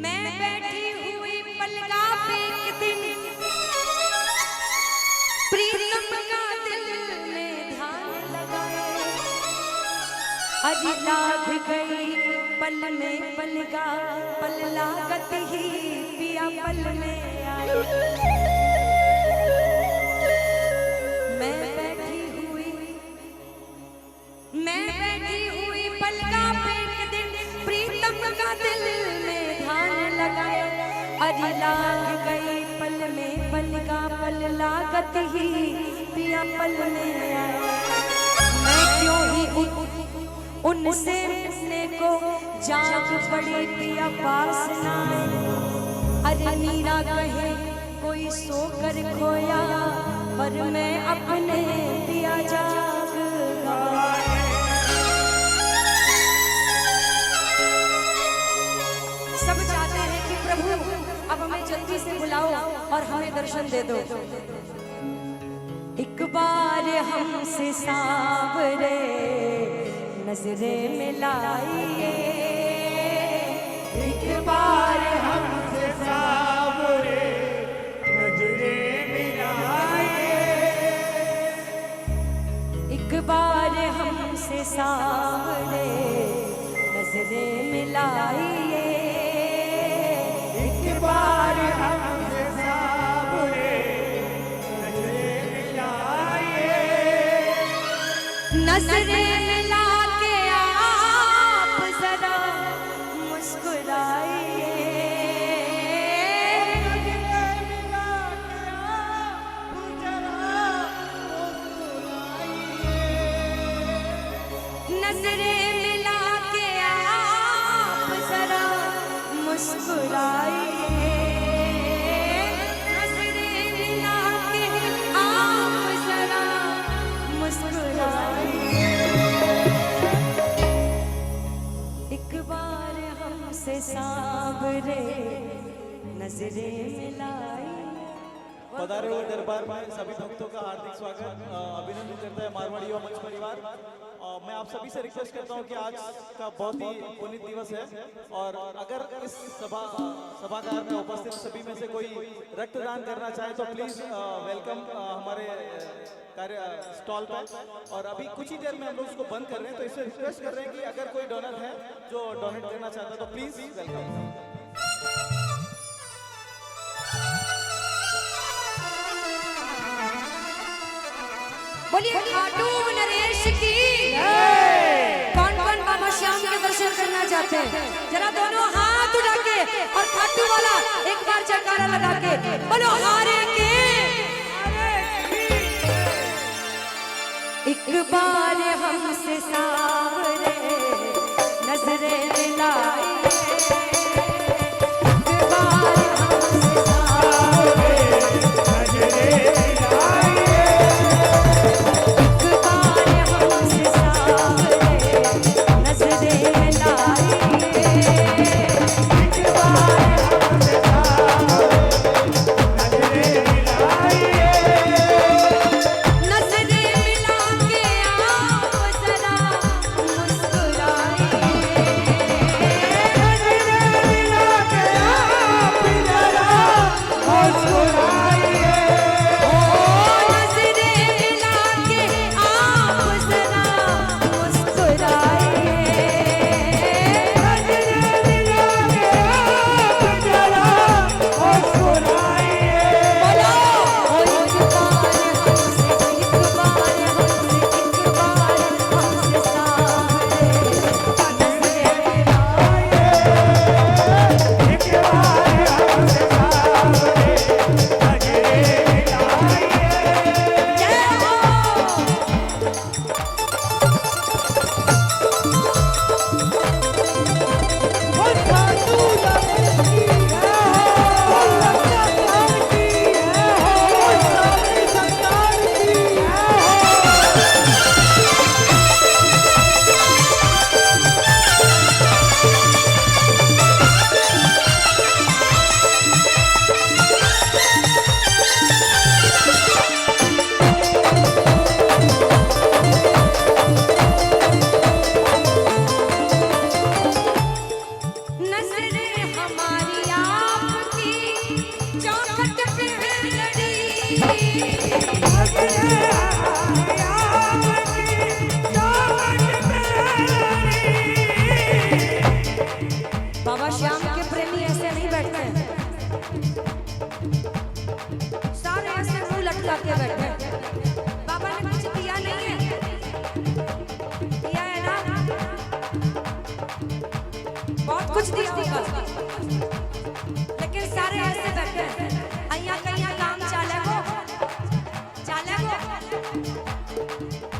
मैं बैठी हुई पलका पे एक दिन, प्रीतम का दिल में ध्यान लगाए। अजी लाग गई पल में पलका, पल लागत ही पिया पल में आई। मैं बैठी हुई पलका पे एक दिन, प्रीतम का दिल में ध्यान लगाया। अरे लाग गई पल में पलका, पल लागत ही पिया पल में आया। मैं क्यों ही उनसे मिलने को जाग पड़ी पिया पास ना आए। अरे मीरा कहे कोई सोकर खोया, पर मैं अपने पिया जाग गवाया। सब चाहते हैं कि प्रभु अब हमें जल्दी से बुलाओ और हमें दर्शन दे दो। एक बार हमसे सांवरे नजरें मिलाइए, एक बार हमसे सांवरे नजरें मिलाइए, एक बार हमसे सांवरे नजरें मिलाइए। एक बार हमसे सांवरे नजरें मिलाइए, नजरें मिला के आप जरा मुस्कुराइए। नजरें मिला के आप जरा मुस्कुराइए। नजरें मिला के आप जरा मुस्कुराइए। एक बार हमसे सांवरे नजरें मिलाई। पधारे हुए दरबार में सभी भक्तों का हार्दिक स्वागत अभिनंदन करता है मारवाड़ी और मंच परिवार। मैं आप सभी से रिक्वेस्ट करता हूं कि आज का बहुत ही पुनीत दिवस है और अगर इस सभागार में उपस्थित सभी में से कोई रक्तदान करना चाहे तो प्लीज वेलकम हमारे कार्य स्टॉल पर। और अभी कुछ ही देर में हम लोग उसको बंद कर रहे हैं, तो इससे रिक्वेस्ट कर रहे हैं कि अगर कोई डोनर है जो डोनेट करना चाहता है तो प्लीज वेलकम। बोलिए खाटू नरेश की। कौन कौन बाबा श्याम के दर्शन करना चाहते हैं? जरा दोनों हाथ उठा के और खाटू वाला एक बार जयकारा लगा के बोलो हारे के। एक बार हमसे सावरे नजरे मिलाए, एक बार हमसे सावरे नजरे मिलाइए, एक बार हमसे सावरे नजरे मिलाए, एक बार हमसे नजरे मिलाइए, नजरे मिला के आप जरा मुस्कुराए, नजरे मिला के आप जरा मुस्कुराइए, ओ नजरे मिला के आप जरा मुस्कुराए, नजरे मिला के आप जरा मुस्कुराइए। बोलो ओ एक बार हमसे, एक बार हमसे, एक बार हमसे सावरे नजरे मिलाए, एक बार हमसे सावरे नजरे मिलाइए। जय हो। वो साधु नरेश की है, वो लंका धाम की है, वो स्वामी संतान की है। नजरे हमारी आपकी चौखट पे लड़ी, बाबा श्याम के प्रेमी ऐसे नहीं बैठते हैं, सारे ऐसे मुंह लटका के बैठे हैं। बाबा ने कुछ दिया नहीं है, दिया है ना, बहुत कुछ दिया होगा, लेकिन सारे ऐसे बैठे हैं। अइया कइया काम चाले वो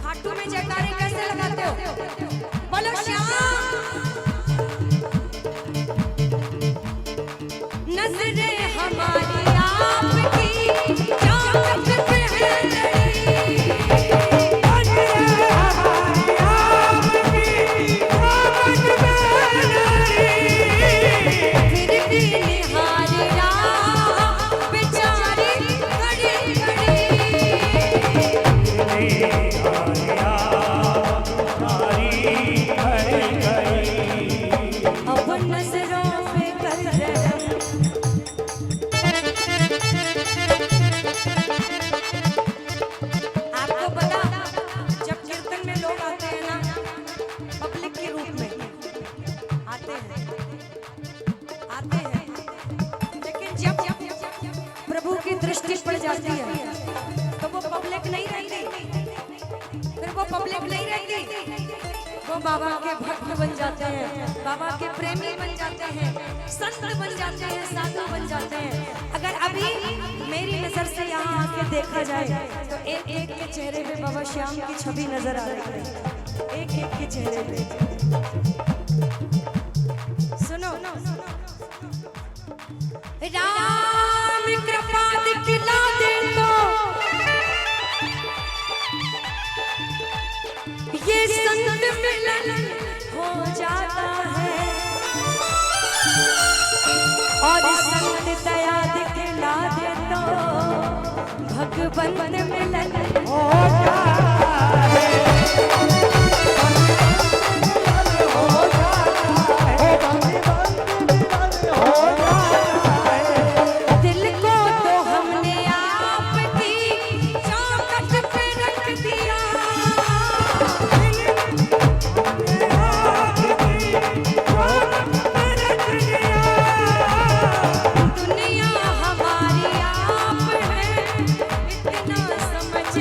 खाटू में जयकारे कैसे लगाते हो? बोलो श्याम। नजरे हमारी आपकी चौखट पे लड़ी, फिर भी निहारी राह बेचारी खड़ी खड़ी, अब नजरों पे कर रहम, आपको पता जब कीर्तन में लोग आते हैं ना, पब्लिक के रूप में आते हैं, लेकिन जब प्रभु की दृष्टि पड़ जाती है तो वो पब्लिक नहीं रहती, फिर वो पब्लिक नहीं रहती, वो बाबा के भक्त बन जाते हैं, बाबा के प्रेमी बन जाते हैं, संत बन जाते हैं, साधु बन जाते हैं। अगर अभी मेरी नजर से यहाँ आके देखा जाए तो एक एक के चेहरे पे बाबा श्याम की छवि नजर आ रही है, एक एक के चेहरे पे। सुनो, राम कृपा दिखला दे तो ये संत मिलन हो जाता है, और संत दया दिखला दे तो भगवंत मिलन हो जाता है, हो जाता है, हो जाता है। दिल को तो हमने आपकी चौखट पे रख दिया, दुनिया हमारी आप है, इतना समझ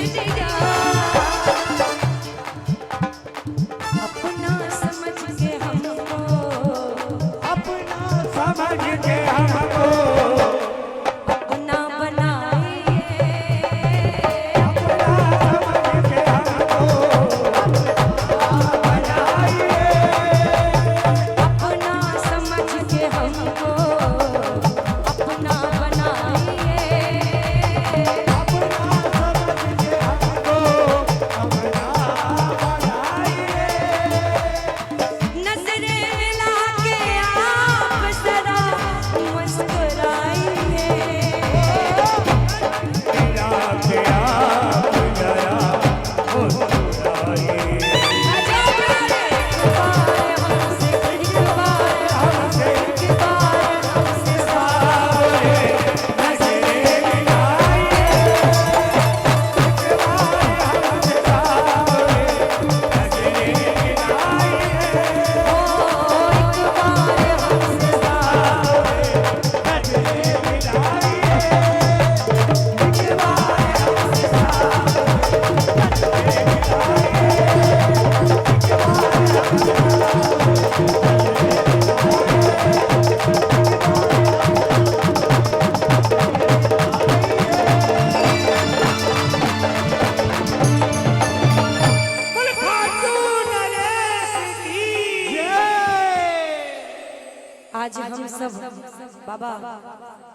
बाबा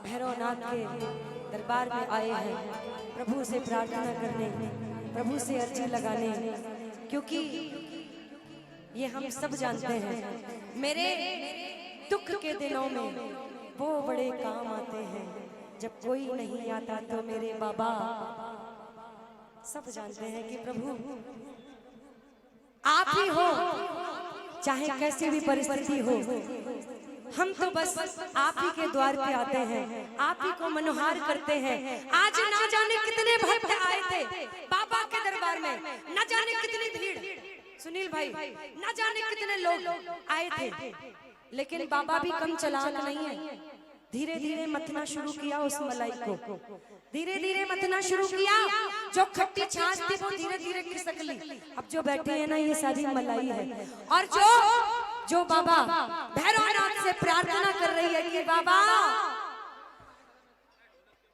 भैरवनाथ के दरबार में आए हैं प्रभु से प्रार्थना करने, प्रभु से अर्जी लगाने, क्योंकि ये हम सब जानते हैं मेरे दुख के दिनों में वो बड़े काम आते हैं, जब कोई नहीं आता तो मेरे बाबा। सब जानते हैं कि प्रभु आप ही हो, चाहे कैसी भी परिस्थिति हो, हम तो बस आप ही के द्वार पे आते हैं, आप ही को मनोहार करते हैं। आज ना जाने कितने भक्त आए थे बाबा के दरबार में, ना जाने कितनी भीड़, सुनील भाई, ना जाने कितने लोग आए थे, लेकिन बाबा भी कम चालाक नहीं है। धीरे धीरे मथना शुरू किया उस मलाई को, धीरे धीरे मथना शुरू किया। जो खट्टी छाछ थी वो धीरे धीरे खिसक ली। अब जो बैठी है ना, ये सारी मलाई है। और जो बाबा भैरवनाथ से प्रार्थना कर रही है कि बाबा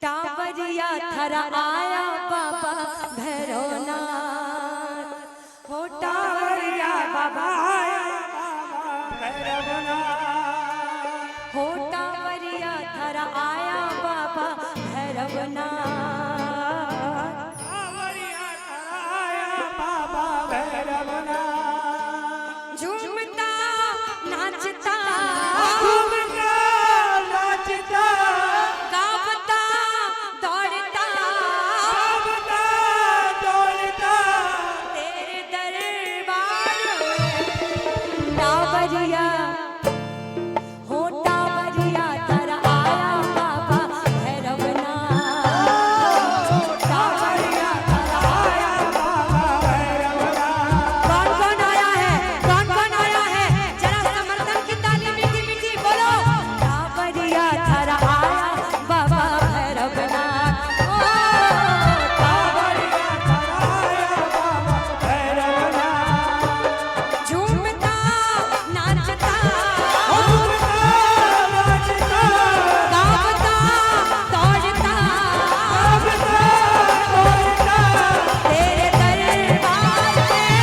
टावरिया थरा आया बाबा भैरवनाथ, हो टावरिया बाबा आया हो टावरिया थरा आया बाबा भैरवनाथ, झूमता नाचता गावता दौड़ता तेरे दरबार में टावरिया हो टावरिया थरा आया बाबा भैरवनाथ, टावरिया थरा आया बाबा भैरवनाथ। कौन कौन आया है, कौन कौन आया है, जरा समर्थन की ताली मीठी मीठी बोलो। टावरिया थरा आया बाबा भैरवनाथ, ओ टावरिया थरा आया बाबा भैरवनाथ, झूमता नाचता गावता दौड़ता तेरे दरबार में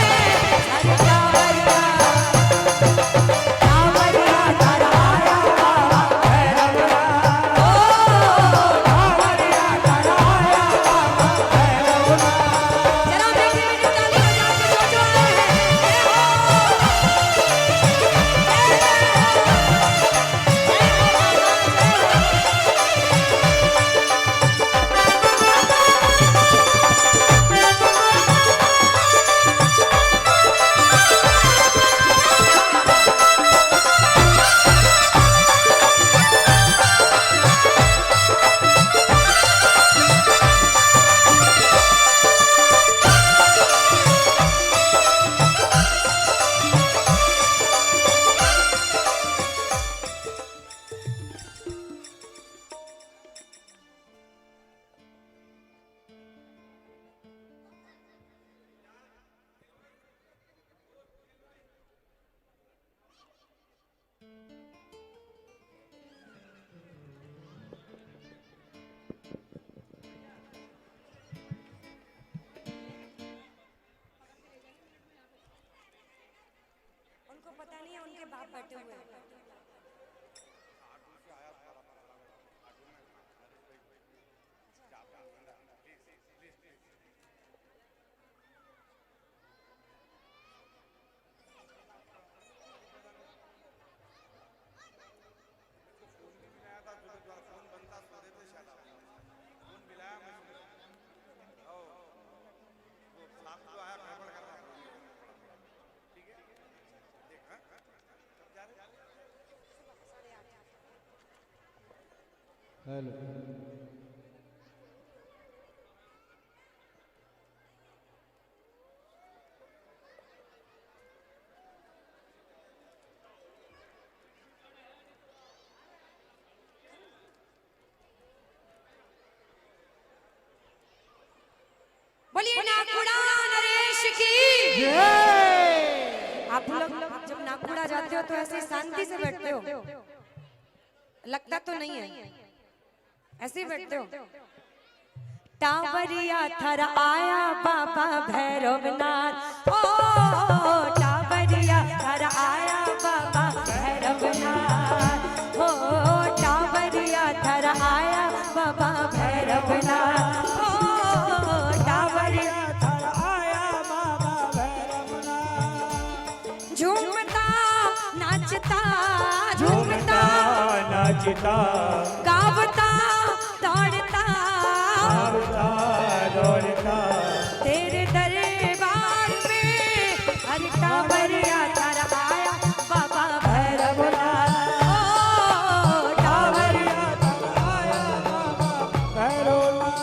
टावरिया थरा आया बाबा भैरवनाथ, ओ टावरिया थरा आया बाबा भैरवनाथ। जरा मीठी मीठी ताली बजा के जो आए हैं, उनको पता नहीं है उनके बाप बैठे हुए हैं। हेलो बोलिए नागपुरा नरेश की। आप लोग जब नागपुरा जाते हो तो ऐसे शांति से बैठते हो, लगता तो नहीं है, ऐसे ही बैठते हो। टावरिया थरा आया बाबा भैरवनाथ, ओ टावरिया थरा आया बाबा भैरवनाथ, ओ टावरिया भैरवनाथ ओ टावरिया थर आया बाबा भैरवनाथ। झूमता नाचता झूमता नाचता गावता दौड़ता आवता दौड़ता तेरे दरबार में हर टावरिया थर आया बाबा भैरवनाथ ओ टावरिया थर आया बाबा भैरवनाथ।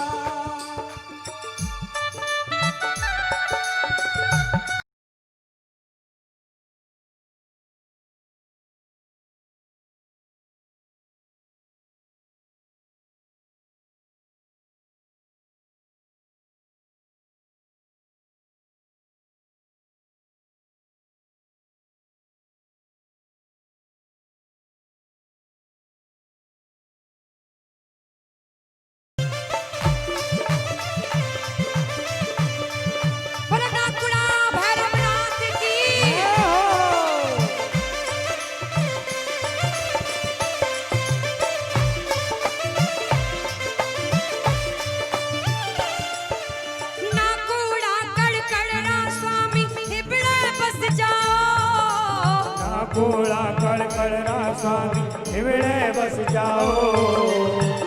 भोलेनाथपुरा भैरवनाथ की नाकूड़ा कड़कड़ना स्वामी हिबड़े बस जाओ नाकूड़ा कड़कड़ना स्वामी हिवड़े बस जाओ।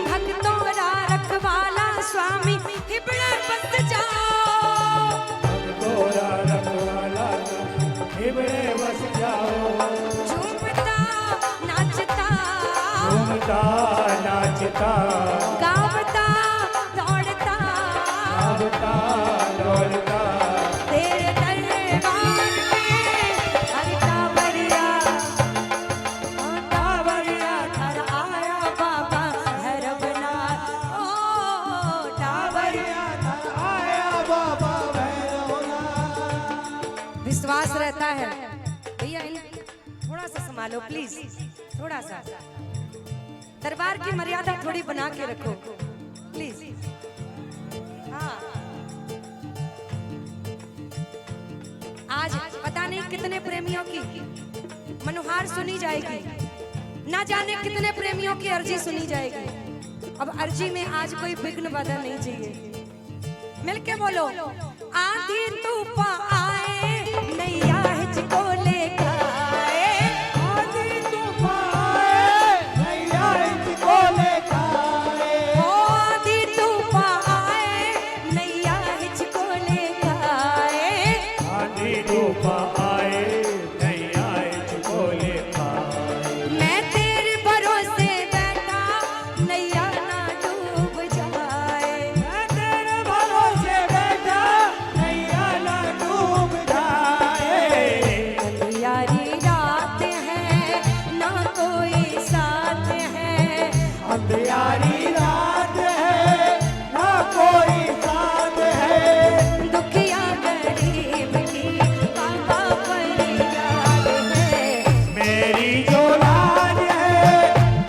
भक्तों रा रखवाला स्वामी हिबड़े बस जाओ तोरा रखवाला हिवड़े बस जाओ। झूमता नाचता घूमता नाचता गावता दौड़ता आवता दौड़ता तेरे दरबार में हर टावरिया थर आया बाबा भैरवनाथ ओ टावरिया थर आया बाबा भैरवनाथ। विश्वास रहता है भैया थोड़ा सा संभालो प्लीज थोड़ा सा दरबार की मर्यादा थोड़ी बना के रखो प्लीज। हाँ आज पता नहीं कितने प्रेमियों की मनोहार सुनी जाएगी, ना जाने कितने प्रेमियों की अर्जी सुनी जाएगी। अब अर्जी में आज कोई विघ्न बाधा नहीं चाहिए। मिलके बोलो आंधी तूफान आए नैया हिचको लेकर आए आंधी तूफान नैया हिचको लेकर आए। ओ आंधी तूफान आए नैया हिचको लेकर आए आंधी तूफान आए नैया हिचको लेकर आए। मैं तेरे भरोसे बैठा नैया ना डूब जाए मैं तेरे भरोसे बैठा नैया ना डूब जाए। अंधियारी रात है ना कोई साथ है अंधियारी रात है ना कोई साथ है। दुखिया गरीब की बाबा फरियाद है मेरी जो लाज है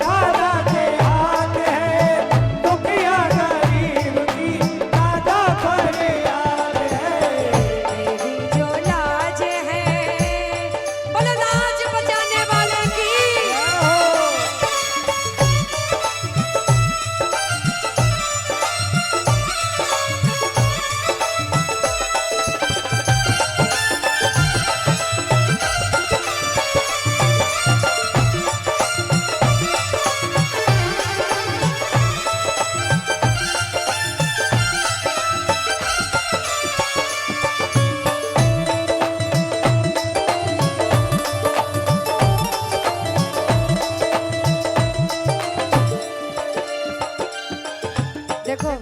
दादा के हाथ है। दुखिया गरीब की दादा फरियाद है। मेरी जो लाज है बोलो लाज बचाने वाले की देखो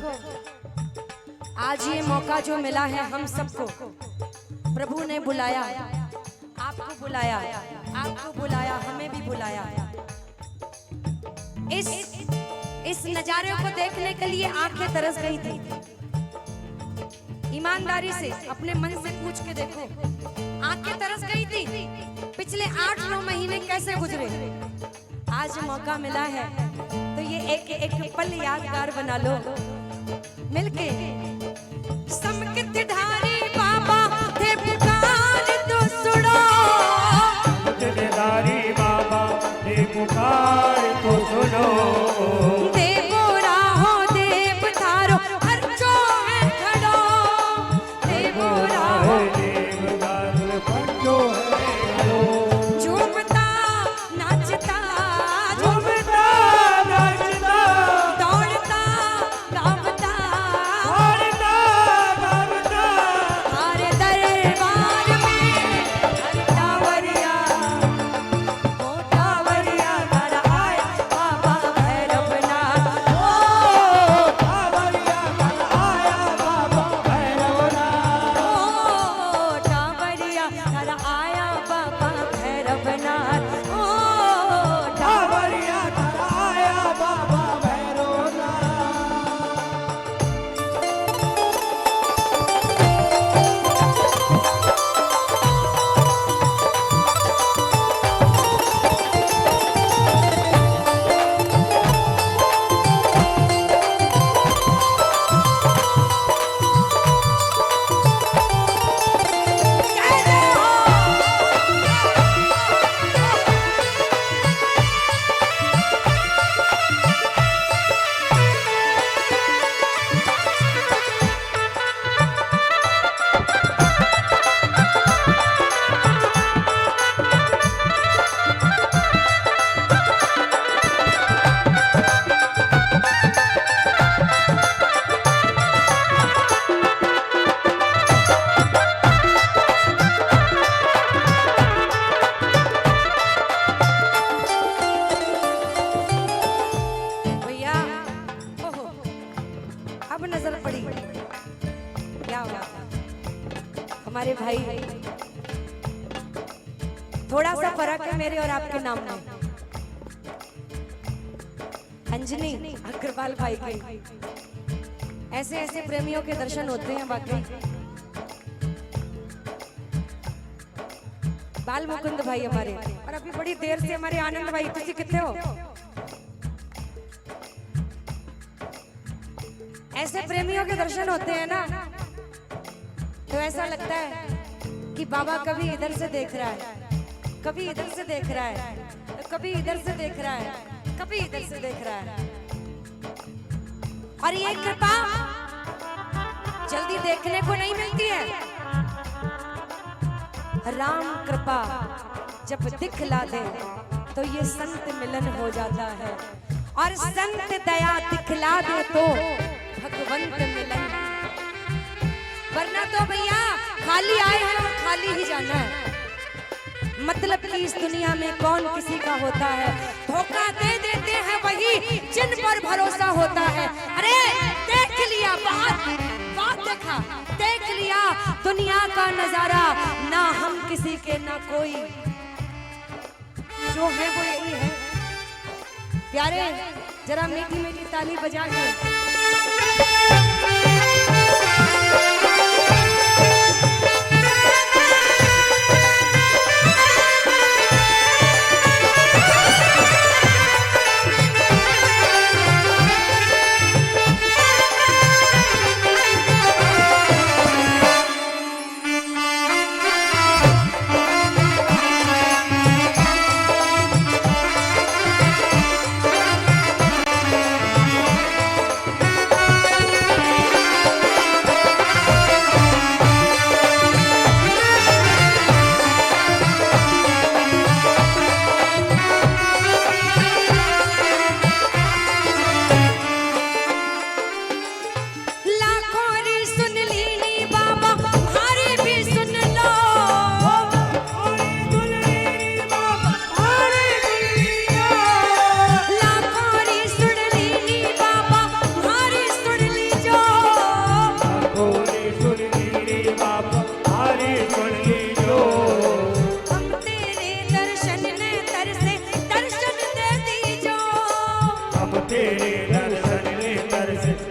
आज ये मौका जो मिला है हम सबको प्रभु ने बुलाया, आपको बुलाया, आपको बुलाया, हमें भी बुलाया। इस नजारे को देखने के लिए आंखें तरस गई थी। ईमानदारी से अपने मन से पूछ के देखो, आंखें तरस गई थी। पिछले 8-9 महीने कैसे गुजरे? आज मौका मिला है तो ये एक पल यादगार बना लो मिलके। समकित ढारी बाबा थे पुकार तो सुनो, धारी बाबा पुकार तो सुनो। देवो राहो देव था पड़ी। क्या हुआ हमारे भाई, थोड़ा सा फर्क है मेरे और आपके नाम में। अंजनी अग्रवाल भाई के ऐसे ऐसे प्रेमियों के दर्शन होते हैं वाकई। बाल मुकुंद भाई हमारे, और अभी बड़ी देर से हमारे आनंद भाई, तुझे कितने हो? ऐसे प्रेमियों के दर्शन होते हैं ना, तो ऐसा लगता है कि बाबा कभी इधर से देख रहा है, कभी इधर से देख रहा है, कभी इधर से देख रहा है, कभी इधर से देख रहा है। और ये कृपा जल्दी देखने को नहीं मिलती है। राम कृपा जब दिखला दे तो ये संत मिलन हो जाता है, और संत दया दिखला दे तो भगवंत मिलन। वरना तो भैया खाली आए हैं और खाली ही जाना है। मतलब कि इस दुनिया में कौन किसी का होता है, धोखा दे देते हैं वही जिन पर भरोसा होता है। अरे देख लिया, बात देखा, देख लिया दुनिया का नजारा, ना हम किसी के ना कोई, जो है वो यही है। प्यारे जरा मीठी मीठी ताली बजा के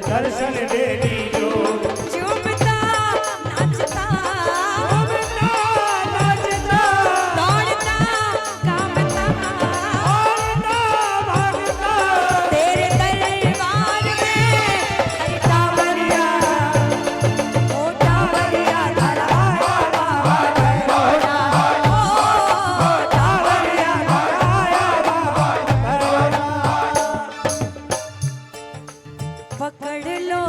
दर्शन दे दीजो। झूमता नाचता नाचता दौड़ता गावता भागता तेरे दरबार में टावरिया ओ टावरिया धराया बाबा धरोड़ा, ओ टावरिया धराया बाबा धरोड़ा। पकड़ लो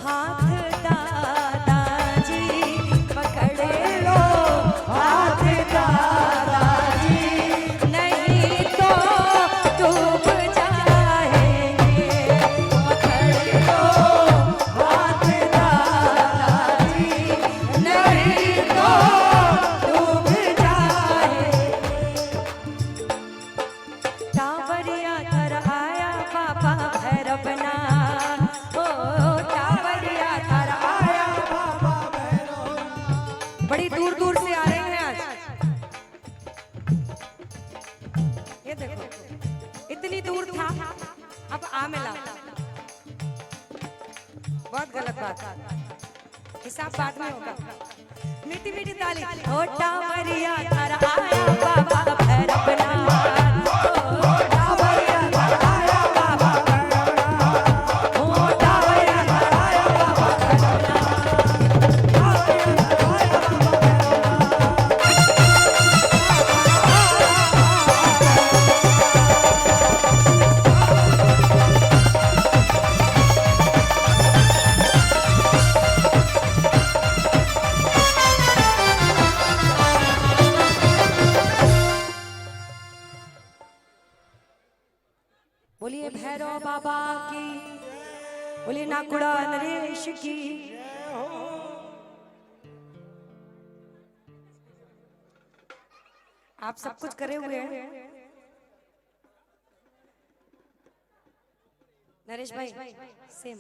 हाथ दादाजी, पकड़ लो हाथ दादाजी, नहीं तो डूब जाएंगे। पकड़ लो हाथ दादाजी, नहीं तो डूब जाएंगे। टावरिया धर आया बाबा भैरवनाथ, ओ टावरिया धर आया बाबा भैरवनाथ। बड़ी दूर दूर से आ रहे हैं आज। ये देखो इतनी दूर था, अब आ मिला। बहुत गलत बात, हिसाब बाद में होगा। मीठी मीठी ताली। ओ टावरिया धर आया बाबा भैरवनाथ, ओ टावरिया धर आया बाबा भैरवनाथ, ओ टावरिया धर आया बाबा बोलिए भैरव बाबा की, बोलिए नाकुड़ा नरेश की। आप सब कुछ करे हुए हैं नरेश भाई, सेम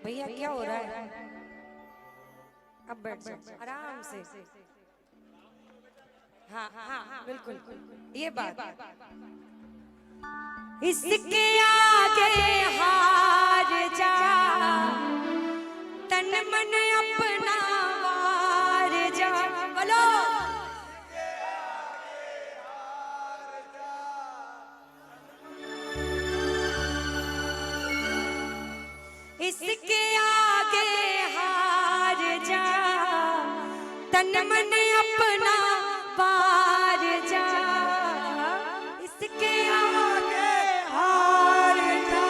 भैया क्या हो रहा है? अब बैठ जाओ आराम से। हाँ हाँ हाँ बिल्कुल ये बात। इसके आगे हार जा, तन मन अपना वार जा। बोलो इसके आगे हार जा, तन मन अपना पार जा। इसके आगे हार जा,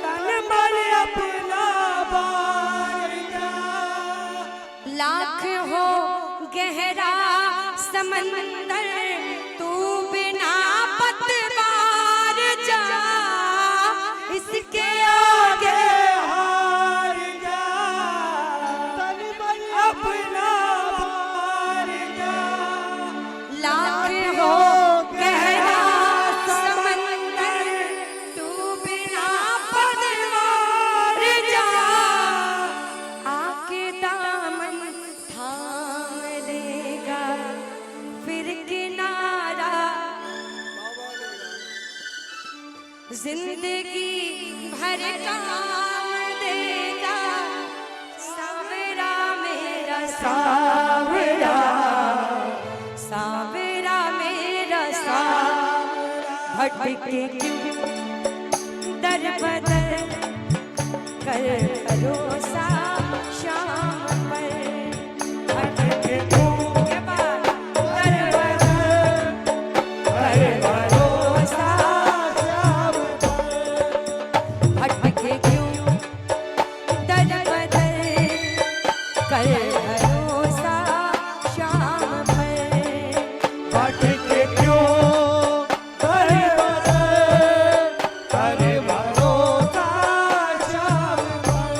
तन मन अपना बार जा। लाख हो गहरा समंदर, तू बिना पतवार जा। इसके आगे हार जा, तन मन अपना बार जा। लाख हो गहरा समंदर, तू बिना पतवार जा। आके दामन थाम लेगा, फिर किनारा जिंदगी भर काम देगा। सावरा मेरा सावरा, सावरा मेरा सावरा। भटके क्यों दर बदर कर भरोसा शाम पर। भटके क्यों के बाद दर बदर कर भरोसा। भटके क्यों दर बदर कर भरोसा शाम पर। भटके क्यों कर बदर, कर भरोसा शाम पर।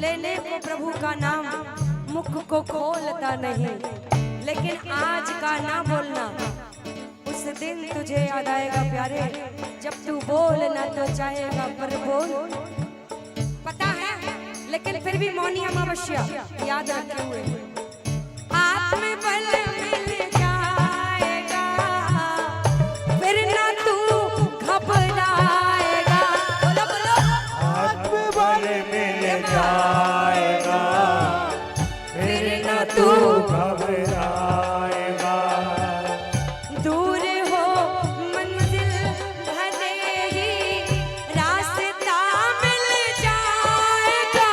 लेने को प्रभु का नाम मुख को खोलता नहीं, लेकिन आज का ना बोलना उस दिन तुझे याद आएगा प्यारे, जब तू बोलना तो चाहेगा पर बोल पता है, लेकिन फिर भी मौनी अमावस्या याद रखे हुए आत्मबल मिल जाएगा, फिर ना तू घबराएगा। बोलो बोलो आत्मबल मिल जाएगा, फिर न तू घबराएगा। दूर हो मंजिल भले ही रास्ता मिल जाएगा,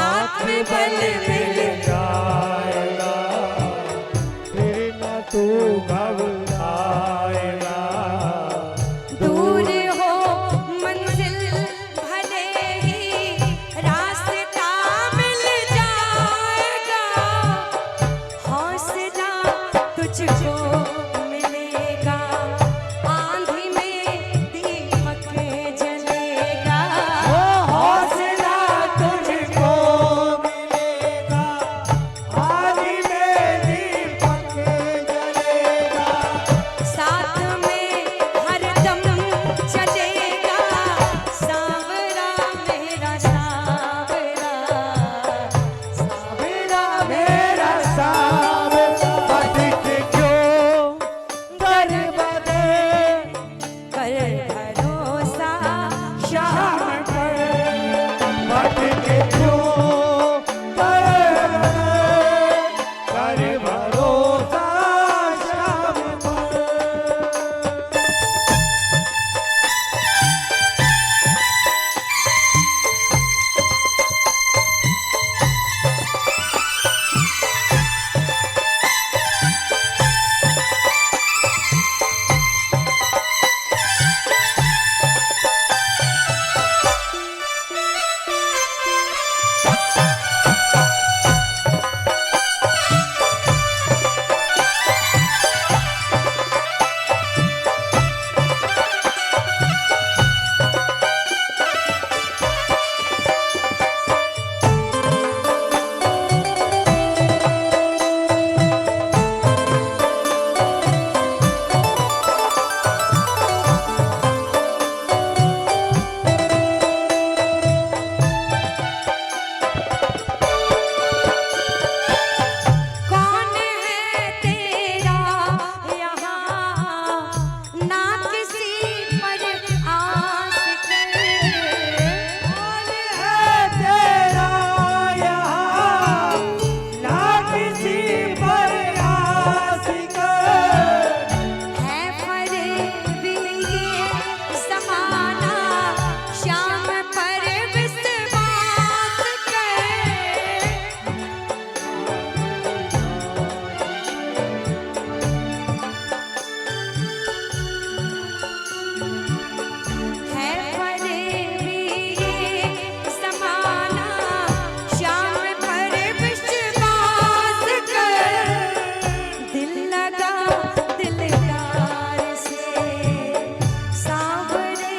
आत्मबल मिल जाएगा, फिर न तू घबराएगा। दूर हो मंजिल भले ही रास्ता मिल जाएगा, हौसला तुझको मिलेगा, आंधी में दीपक जलेगा। हौसला तुझको मिलेगा, आदि में दीपक जलेगा। साथ में हरदम चलेगा, सांवरा मेरा सांवरा, सांवरा मेरा साव पथिक जो दर बदे, कर भरोसा शाम पर पथिक जो दर बदे, कर भरोसा शाम पर। कौन है तेरा यहाँ, ना किसी पर आस कर। कौन है तेरा यहाँ, ना किसी पर आस कर। है फरेबी ये ज़माना, शाम पर विश्वास कर। है फरेबी ये ज़माना, शाम पर विश्वास कर। दिल लगा दिलदार से, सांवरे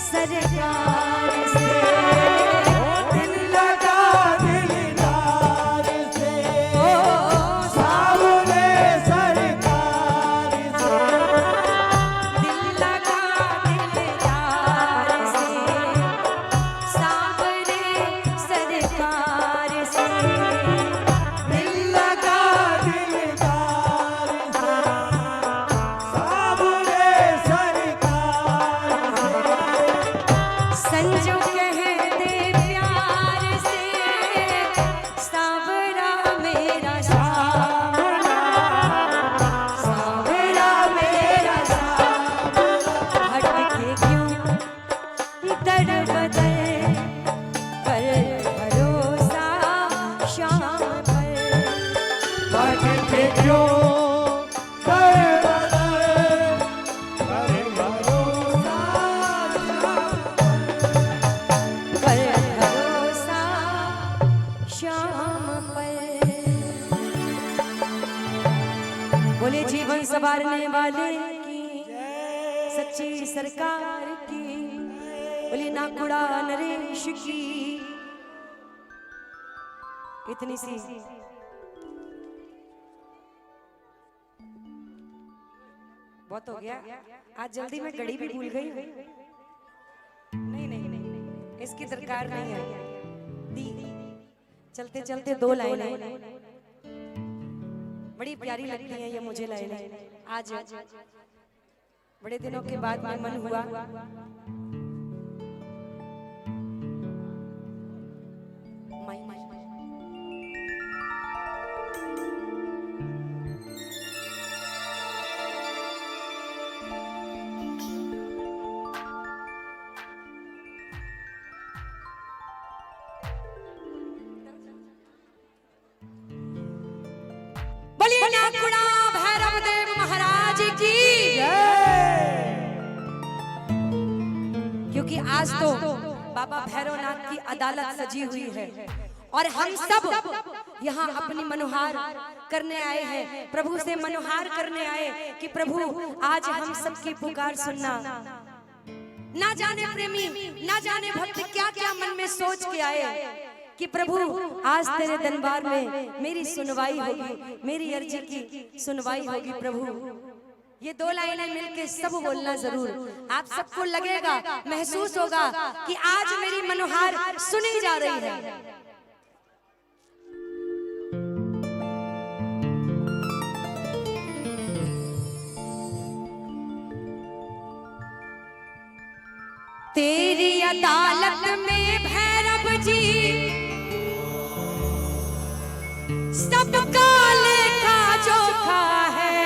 सरकार से। दिल लगा दिलदार से, ओ सावरे सरकार से। दिल लगा दिलदार से, सांवरे सरकार से। दिल लगा दिलदार से, सावरे सरकार से। संजो कह दे प्यार से, सांवरा मेरा सांवरा, सांवरा मेरा सांवरा। भटके क्यों दर बदर, कर भरोसा शाम पर। भटके क्यों दर बदर, कर भरोसा कर भरोसा शाम पर। बोले जीवन संवारने वाले की सच्ची सरकार की, बोले नाकुड़ा नरेश की इतनी सी बहुत हो गया। आज जल्दी में घड़ी भी भूल गई हूँ। नहीं नहीं नहीं, इसकी दरकार नहीं है। दी चलते चलते दो लाइनें बड़ी प्यारी लगती हैं ये मुझे लाइनें। आज बड़े दिनों के बाद में मन हुआ माई माई बोलिए नागपुरा भैरव देव महाराज की। क्योंकि आज तो बाबा भैरवनाथ की अदालत सजी हुई है और हम सब यहाँ अपनी मनोहार करने आए हैं, प्रभु से मनोहार करने आए कि प्रभु आज हम सबकी पुकार सुनना। ना जाने प्रेमी ना जाने भक्त क्या क्या मन में सोच के आए कि प्रभु आज तेरे दरबार में मेरी सुनवाई होगी, मेरी अर्जी की सुनवाई होगी। प्रभु ये दो लाइनें मिलके सब बोलना जरूर। आप सबको लगेगा, महसूस होगा कि आज मेरी मनोहार सुनी जा रही है। तेरी अदालत में भैरव जी सबका लेखा जोखा है।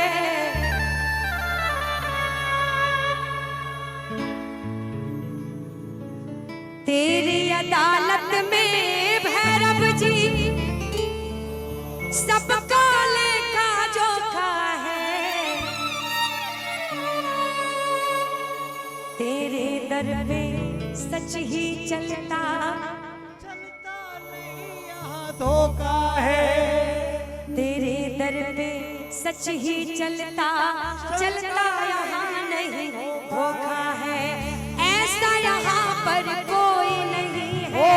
तेरी अदालत में भैरव जी सबका लेखा जोखा है। तेरे दर पे सच ही चलता धोखा है। तेरे दर पे सच ही चलता चलता यहाँ नहीं धोखा है। ऐसा यहाँ पर कोई नहीं है,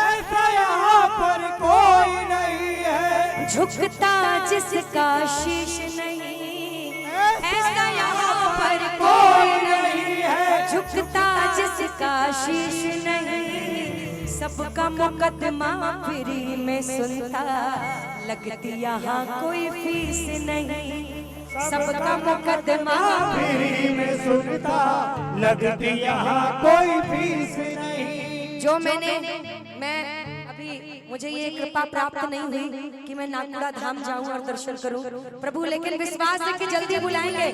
ऐसा यहाँ पर कोई नहीं है, झुकता जिसका शीश नहीं। ऐसा यहाँ पर कोई नहीं है, झुकता जिसका शीश नहीं। सबका मुकदमा फ्री में सुनता, लगती यहाँ कोई फीस नहीं। सबका मुकदमा फ्री में सुनता, लगती यहाँ कोई फीस नहीं। जो मैं अभी मुझे ये कृपा प्राप्त नहीं हुई कि मैं नागपुरा धाम जाऊं और दर्शन करूं प्रभु, लेकिन विश्वास है कि जल्दी बुलाएंगे।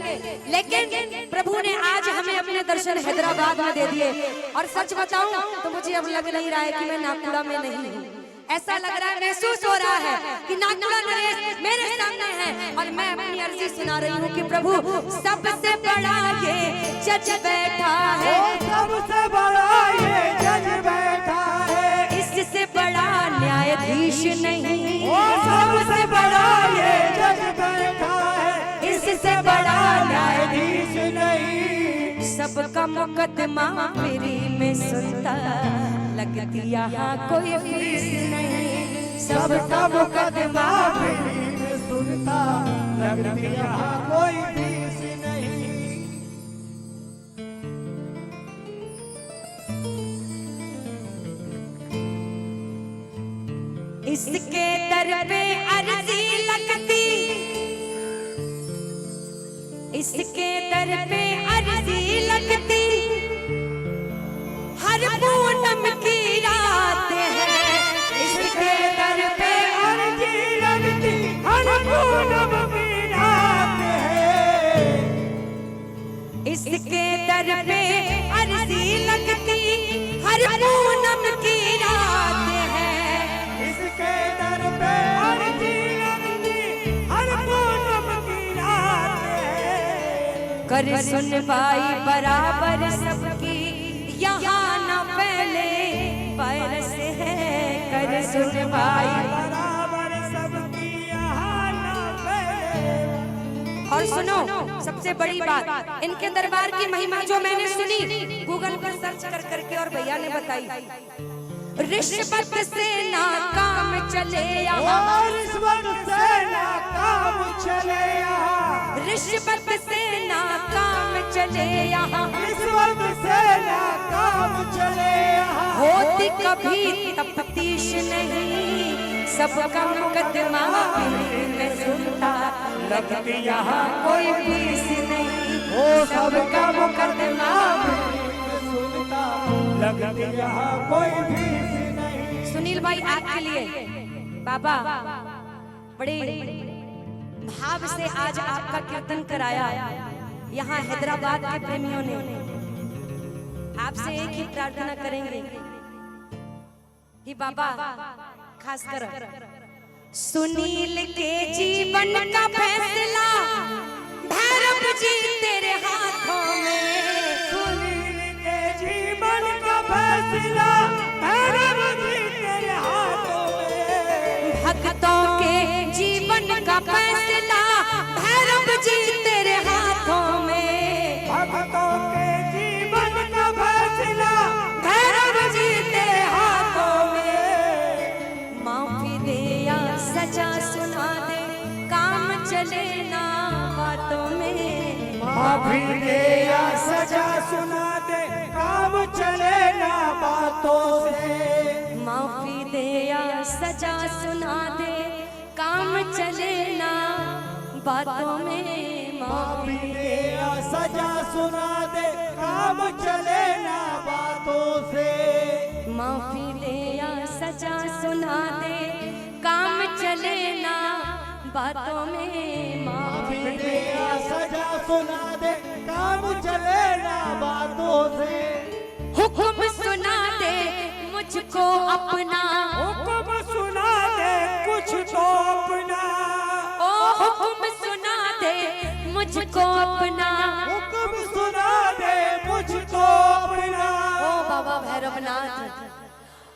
लेकिन प्रभु ने आज हमें अपने दर्शन हैदराबाद में दे दिए और सच बताऊं तो मुझे अब लग नहीं रहा है कि मैं नागपुरा में नहीं हूं। ऐसा लग रहा है, महसूस हो रहा है कि नागपुरा नरेश मेरे सामने है और मैं अपनी अर्जी सुना रही हूँ कि प्रभु सबसे बड़ा ये जज बैठा है, सबसे बड़ा ये जज बैठा है, इससे बड़ा न्यायाधीश नहीं। सबसे बड़ा ये जज बैठा है, इससे बड़ा न्यायाधीश नहीं। सबका मुकदमा फ्री में सुनता, लगती यहाँ कोई फीस नहीं। सबका मुकदमा फ्री में सुनता, लगती यहाँ कोई फीस नहीं। इसके दर पे अर्जी लगती, इसके दर पे अर्जी लगती, हर पूनम की रात है। इसके दर पे अर्जी लगती, हर पूनम की रात है। इसके दर पे अर्जी लगती, हर पूनम की रात है। इसके दर पे अर्जी लगती, हर पूनम की रात है। कर सुनवाई बराबर सबकी, यहाँ न पहले पैर से है। कर सुनवाई बराबर सबकी, यहाँ न पहले। और सुनो सबसे बड़ी बात, इनके दरबार की महिमा जो मैंने सुनी गूगल पर सर्च कर करके और भैया ने बताई रिश्वत से ना काम चले यहाँ, रिश्वत से ना काम चले यहाँ, रिश्वत से ना काम चले यहाँ, रिश्वत से ना काम चले यहाँ। होती कभी तफ्तीश नहीं, सबका मुकदमा भी मैं सुनता, लगती यहाँ कोई फीस नहीं, सबका मुकदमा लगती यहाँ कोई फीस नहीं। सुनील भाई आपके लिए बाबा बड़े भाव से आज आपका कीर्तन कराया। यहाँ हैदराबाद के प्रेमियों ने आपसे एक ही प्रार्थना करेंगे कि बाबा खासकर सुनील के जीवन का फैसला भैरव जी तेरे हाथों में, सुनील के जीवन का फैसला भैरव जी तेरे हाथों में, भक्तों के जीवन का फैसला भैरव जी तेरे हाथों में, भक्तों के जीवन का फैसला भैरव जी तेरे हाथों में। माफी दे या सजा सुना दे, काम चले ना बातों में, माफी दे या सजा सुना दे, काम चले ना बातों से, माफी दे या सजा सुना दे, काम चले ना बातों में, माफी दे या सजा सुना दे, काम चले ना बातों से, माफी दे या सजा सुना दे, काम चले ना बातों में, माफी दे या सजा सुना दे, काम चले ना बातों से, हुक्म सुना दे मुझको अपना, हुक्म सुना दे कुछ तो अपना, ओ हुक्म सुना दे मुझको अपना, हुक्म सुना दे मुझको अपना, ओ बाबा भैरवनाथ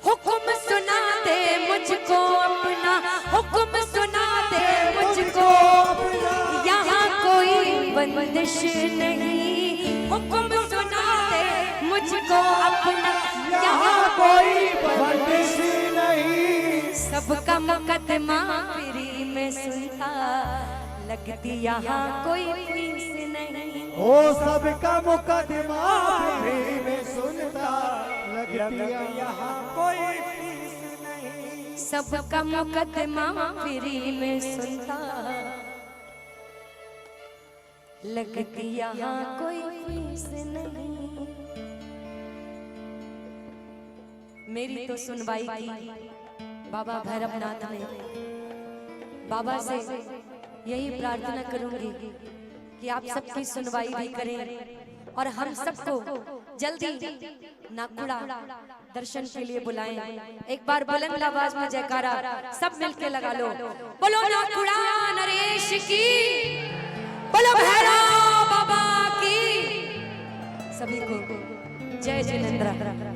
हुक्म सुना दे मुझको अपना, हुक्म सुना दे मुझको अपना, यहाँ कोई बंदिश नहीं, हुक्म सुना दे मुझको अपना, यहाँ कोई बंदिश नहीं, सबका मुकदमा फ्री में सुनता, लगती यहाँ कोई फीस नहीं, ओ सबका मुकदमा फिर में सुनता, लगती यहाँ कोई फीस नहीं, सबका मुकदमा फ्री में सुनता, लगती यहाँ कोई फीस नहीं। मेरी तो सुनवाई की बाबा भैरवनाथ ने, बाबा से यही प्रार्थना करूंगी कि आप सबकी सुनवाई भी करें और हम सबको जल्दी नाकुड़ा दर्शन के लिए बुलाएं। एक बार बुलंद आवाज में जयकारा सब मिलके लगा लो, बोलो नाकुड़ा नरेश की, बोलो भैरव बाबा की, सभी को जय जिनेंद्र।